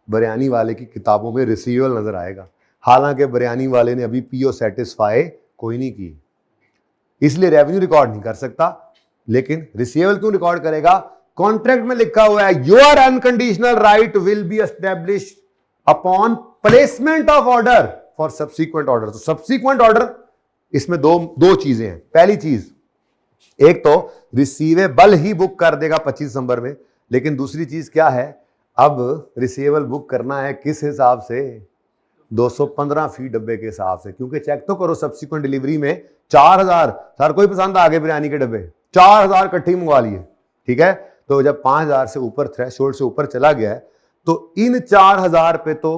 बिरयानी वाले की किताबों में रिसीवेबल नजर आएगा। हालांकि बिरयानी वाले ने अभी पीओ सेटिस्फाई कोई नहीं की, इसलिए रेवेन्यू रिकॉर्ड नहीं कर सकता। लेकिन रिसीवेबल क्यों रिकॉर्ड करेगा, कॉन्ट्रैक्ट में लिखा हुआ है your unconditional right will be established upon placement of order for subsequent order. तो सब्सीक्वेंट ऑर्डर, इसमें दो चीजें हैं। पहली चीज, एक तो रिसीवेबल ही बुक कर देगा 25 दिसंबर में, लेकिन दूसरी चीज क्या है, अब रिसीवेबल बुक करना है किस हिसाब से, 215 फी डब्बे के हिसाब से। क्योंकि चेक तो करो, सब्सिक्वेंट डिलीवरी में 4000 सर कोई पसंद आ गए बिरयानी के डब्बे, 4000 इकट्ठी मंगवा लिए, ठीक है। तो जब 5000 से ऊपर थ्रेशोल्ड से ऊपर चला गया है, तो इन 4000 पे तो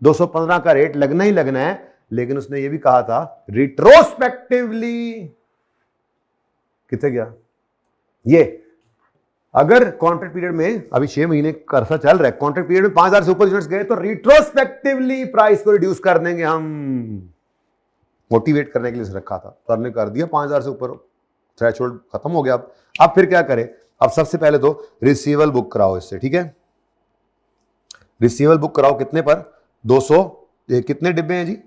215 का रेट लगना ही लगना है। लेकिन उसने ये भी कहा था रिट्रोस्पेक्टिवली, कितने गया ये, अगर कॉन्ट्रैक्ट पीरियड में अभी 6 महीने का अरसा चल रहा है, कॉन्ट्रैक्ट पीरियड में 5000 से ऊपर यूनिट्स गए तो रिट्रोस्पेक्टिवली प्राइस को रिड्यूस कर देंगे हम, मोटिवेट करने के लिए रखा था। तो हमने कर दिया 5000 से ऊपर, थ्रेशोल्ड खत्म हो गया। अब फिर क्या करें, अब सबसे पहले तो रिसीवेबल बुक कराओ इससे, ठीक है। रिसीवेबल बुक कराओ कितने पर, 200, कितने डिब्बे हैं जी,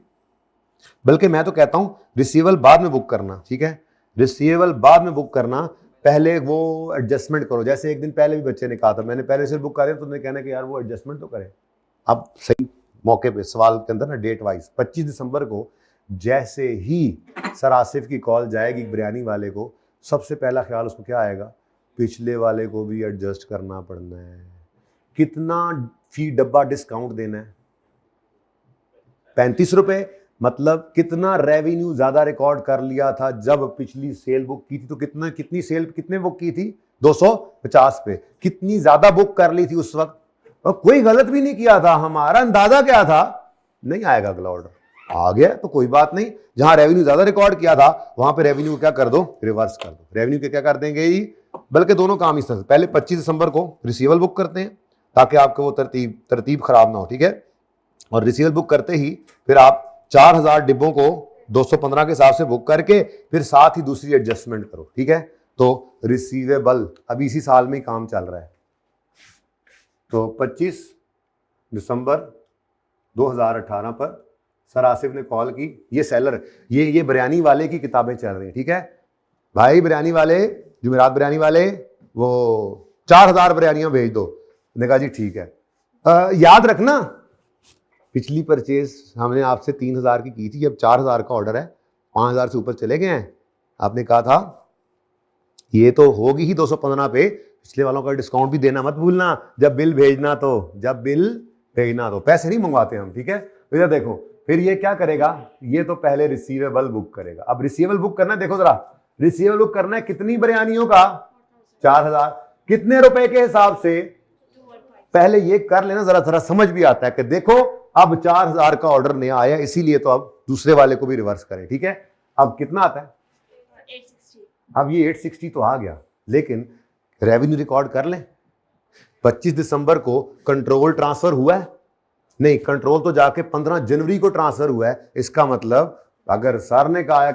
बल्कि मैं तो कहता हूं रिसीवेबल बाद में बुक करना, ठीक है। रिसीवेबल बाद में बुक करना, पहले वो एडजस्टमेंट करो। जैसे एक दिन पहले भी बच्चे ने कहा था मैंने पहले से बुक कर दिया, तो उन्होंने कहना कि यार वो एडजस्टमेंट तो करें। अब सही मौके पे सवाल के अंदर ना डेट वाइज 25 दिसंबर को जैसे ही सर आसिफ की कॉल जाएगी बिरयानी वाले को, सबसे पहला ख्याल उसको क्या आएगा, पिछले वाले को भी एडजस्ट करना पड़ना है। कितना फी डब्बा डिस्काउंट देना है, 35 रुपए। मतलब कितना रेवेन्यू ज्यादा रिकॉर्ड कर लिया था जब पिछली सेल बुक की थी, तो कितनी सेल कितने बुक की थी, 250 पे, कितनी ज्यादा बुक कर ली थी उस वक्त, और कोई गलत भी नहीं किया था। हमारा अंदाजा क्या था नहीं आएगा अगला ऑर्डर। आ गया तो कोई बात नहीं, जहां रेवेन्यू ज्यादा रिकॉर्ड किया था वहां पे रेवेन्यू क्या कर दो, रिवर्स कर दो। रेवेन्यू के क्या कर देंगे ही, बल्कि दोनों काम इस तरह से, पहले 25 दिसंबर को रिसीवल बुक करते हैं ताकि आपको वो तरतीब खराब ना हो, ठीक है। और रिसीवल बुक करते ही फिर आप 4000 डिब्बों को 215 के हिसाब से बुक करके फिर साथ ही दूसरी एडजस्टमेंट करो, ठीक है। तो रिसीवेबल अभी इसी साल में ही काम चल रहा है। तो 25 दिसंबर 2018 पर सर आसिफ ने कॉल की, ये सेलर, ये बिरयानी वाले की किताबें चल रही हैं, ठीक है भाई। बिरयानी वाले, जुमेरात बिरयानी वाले, वो 4000 बिरयानियां भेज दो। मैंने कहा जी ठीक है। याद रखना पिछली परचेज हमने आपसे 3000 की थी, अब 4000 का ऑर्डर है, 5000 से ऊपर चले गए हैं। आपने कहा था ये तो होगी ही 215 पे, पिछले वालों का डिस्काउंट भी देना मत भूलना जब बिल भेजना, तो जब बिल भेजना तो पैसे नहीं मंगवाते हम, ठीक है। तो इधर देखो, फिर ये क्या करेगा, ये तो पहले रिसीवेबल बुक करेगा। अब रिसीवेबल बुक करना है, देखो जरा, रिसीवेबल बुक करना है कितनी बिरयानियों का, 4000, कितने रुपए के हिसाब से, पहले ये कर लेना, जरा जरा समझ भी आता है कि देखो अब 4000 का ऑर्डर नया आया, इसीलिए तो अब दूसरे वाले को भी रिवर्स करें, ठीक है। अब कितना आता है, 860। अब ये 860 तो आ गया, लेकिन रेवेन्यू रिकॉर्ड कर लें। 25 दिसंबर को कंट्रोल ट्रांसफर हुआ है, नहीं, कंट्रोल तो जाके 15 जनवरी को ट्रांसफर हुआ है। इसका मतलब अगर सर ने कहा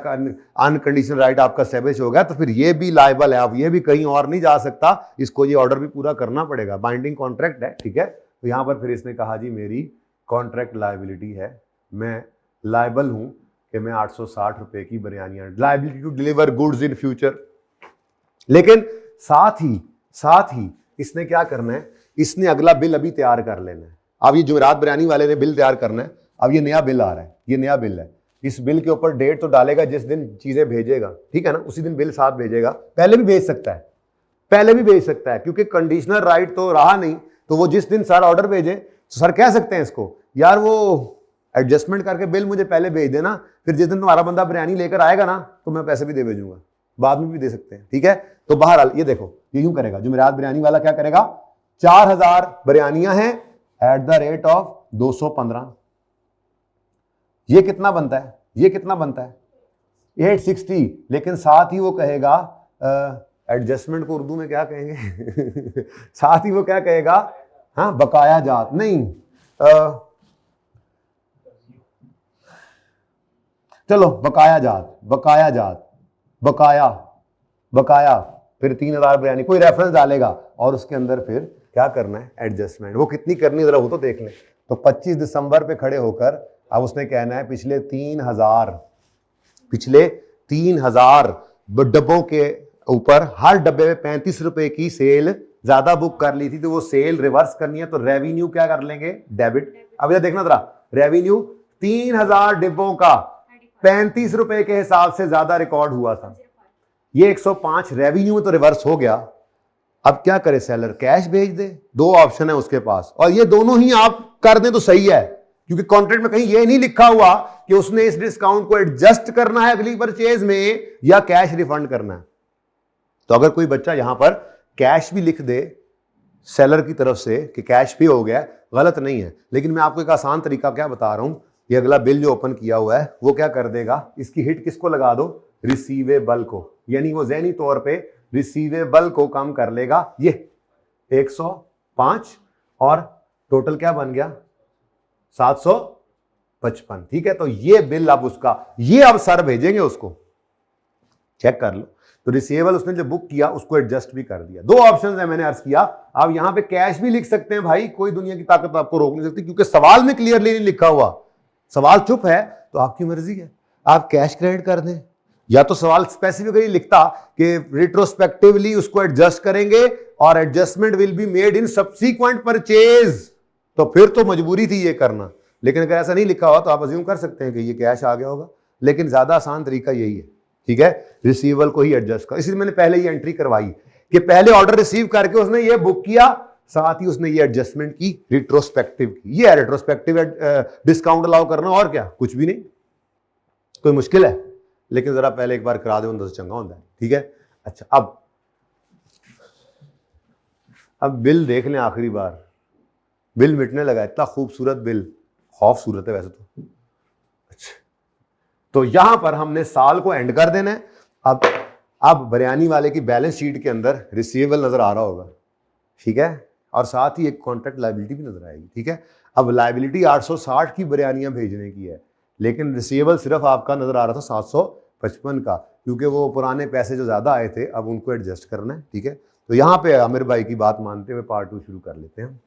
अनकंडीशनल राइट आपका एस्टेब्लिश हो गया तो फिर ये भी लायबल है, अब ये भी कहीं और नहीं जा सकता, इसको ये ऑर्डर भी पूरा करना पड़ेगा, बाइंडिंग कॉन्ट्रैक्ट है, ठीक है। तो यहां पर फिर इसने कहा जी मेरी कॉन्ट्रैक्ट लायबिलिटी है, मैं लायबल हूं कि मैं 860 रुपए की बिरयानियां, liability to deliver goods in future. लेकिन साथ ही इसने क्या करना है, इसने अगला बिल अभी तैयार कर लेना है। अब ये जुमेरात बिरयानी वाले ने बिल तैयार करना है, अब ये नया बिल आ रहा है, ये नया बिल है, इस बिल के ऊपर डेट तो डालेगा जिस दिन चीजें भेजेगा, ठीक है ना, उसी दिन बिल साथ भेजेगा। पहले भी भेज सकता है, क्योंकि कंडीशनल राइट तो रहा नहीं, तो वो जिस दिन सर ऑर्डर भेजे तो सर कह सकते हैं इसको, यार वो एडजस्टमेंट करके बिल मुझे पहले भेज देना, फिर जिस दिन तुम्हारा बंदा बिरयानी लेकर आएगा ना तो मैं पैसे भी दे भेजूंगा, बाद में भी दे सकते हैं, ठीक है। तो बहरहाल ये देखो, ये यूं करेगा, जुमेरात बिरयानी वाला क्या करेगा, 4000 बिरयानियां हैं एट द रेट ऑफ 215, ये कितना बनता है, 860, लेकिन साथ ही वो कहेगा, एडजस्टमेंट को उर्दू में क्या कहेंगे साथ ही वो क्या कहेगा, हाँ, बकाया जात नहीं, चलो बकाया, फिर 3000 बिरयानी, कोई रेफरेंस डालेगा और उसके अंदर फिर क्या करना है, एडजस्टमेंट। वो कितनी करनी जरा वो तो देख लें। तो 25 दिसंबर पे खड़े होकर अब उसने कहना है पिछले 3000 डब्बों के ऊपर हर डब्बे में 35 रुपए की सेल ज्यादा बुक कर ली थी, तो वो सेल रिवर्स करनी है, तो रेवेन्यू क्या कर लेंगे, डेबिट। अब ये देखना जरा, रेवेन्यू 3000 डिब्बों का 35 रुपए के हिसाब से ज्यादा रिकॉर्ड हुआ था, ये 105 रेवेन्यू में तो रिवर्स हो गया। अब क्या करे सेलर, कैश भेज दे, दो ऑप्शन है उसके पास, और ये दोनों ही आप कर दें तो सही है, क्योंकि कॉन्ट्रैक्ट में कहीं ये नहीं लिखा हुआ कि उसने इस डिस्काउंट को एडजस्ट करना है अगली परचेज में या कैश रिफंड करना है। तो अगर कोई बच्चा यहां पर कैश भी लिख दे सेलर की तरफ से कि कैश भी हो गया, गलत नहीं है, लेकिन मैं आपको एक आसान तरीका क्या बता रहा हूं, ये अगला बिल जो ओपन किया हुआ है वो क्या कर देगा, इसकी हिट किसको लगा दो, रिसीवेबल को, यानी वो ज़हनी तौर पे रिसीवेबल को कम कर लेगा, ये 105 और टोटल क्या बन गया 755, ठीक है। तो ये बिल अब उसका, ये अब सर भेजेंगे उसको, चेक कर लो। तो रिसीवेबल उसने जो बुक किया उसको एडजस्ट भी कर दिया। दो ऑप्शन है मैंने अर्ज किया, आप यहां पे कैश भी लिख सकते हैं भाई, कोई दुनिया की ताकत आपको रोक नहीं सकती, क्योंकि सवाल में क्लियरली नहीं लिखा हुआ, सवाल चुप है तो आपकी मर्जी है, आप कैश क्रेडिट कर दें, या तो सवाल स्पेसिफिकली लिखता कि रिट्रोस्पेक्टिवली उसको एडजस्ट करेंगे और adjustment will be made in subsequent purchase, तो फिर तो मजबूरी थी ये करना। लेकिन अगर ऐसा नहीं लिखा हुआ तो आप अज्यूम कर सकते हैं कि ये कैश आ गया होगा, लेकिन ज्यादा आसान तरीका यही है, ठीक है, रिसीवेबल को ही एडजस्ट कर। इसलिए मैंने पहले ये एंट्री करवाई कि पहले ऑर्डर रिसीव करके उसने ये बुक किया, साथ ही उसने ये एडजस्टमेंट की, रिट्रोस्पेक्टिव की। ये रिट्रोस्पेक्टिव डिस्काउंट अलाउ करना, और क्या, कुछ भी नहीं, कोई मुश्किल है, लेकिन जरा पहले एक बार करा दे तो चंगा होता है, ठीक है। अच्छा, अब बिल देख लें, आखिरी बार बिल मिटने लगा, इतना खूबसूरत बिल, खौफ सूरत है वैसे तो। अच्छा, तो यहां पर हमने साल को एंड कर देना है। अब बरयानी वाले की बैलेंस शीट के अंदर रिसीवेबल नजर आ रहा होगा, ठीक है, और साथ ही एक कॉन्ट्रैक्ट लायबिलिटी भी नजर आएगी, ठीक है। अब लायबिलिटी 860 की बरयानियां भेजने की है, लेकिन रिसीवेबल सिर्फ आपका नजर आ रहा था 755 का, क्योंकि वो पुराने पैसे जो ज्यादा आए थे अब उनको एडजस्ट करना है, ठीक है। तो यहाँ पे आमिर भाई की बात मानते हुए पार्ट 2 शुरू कर लेते हैं।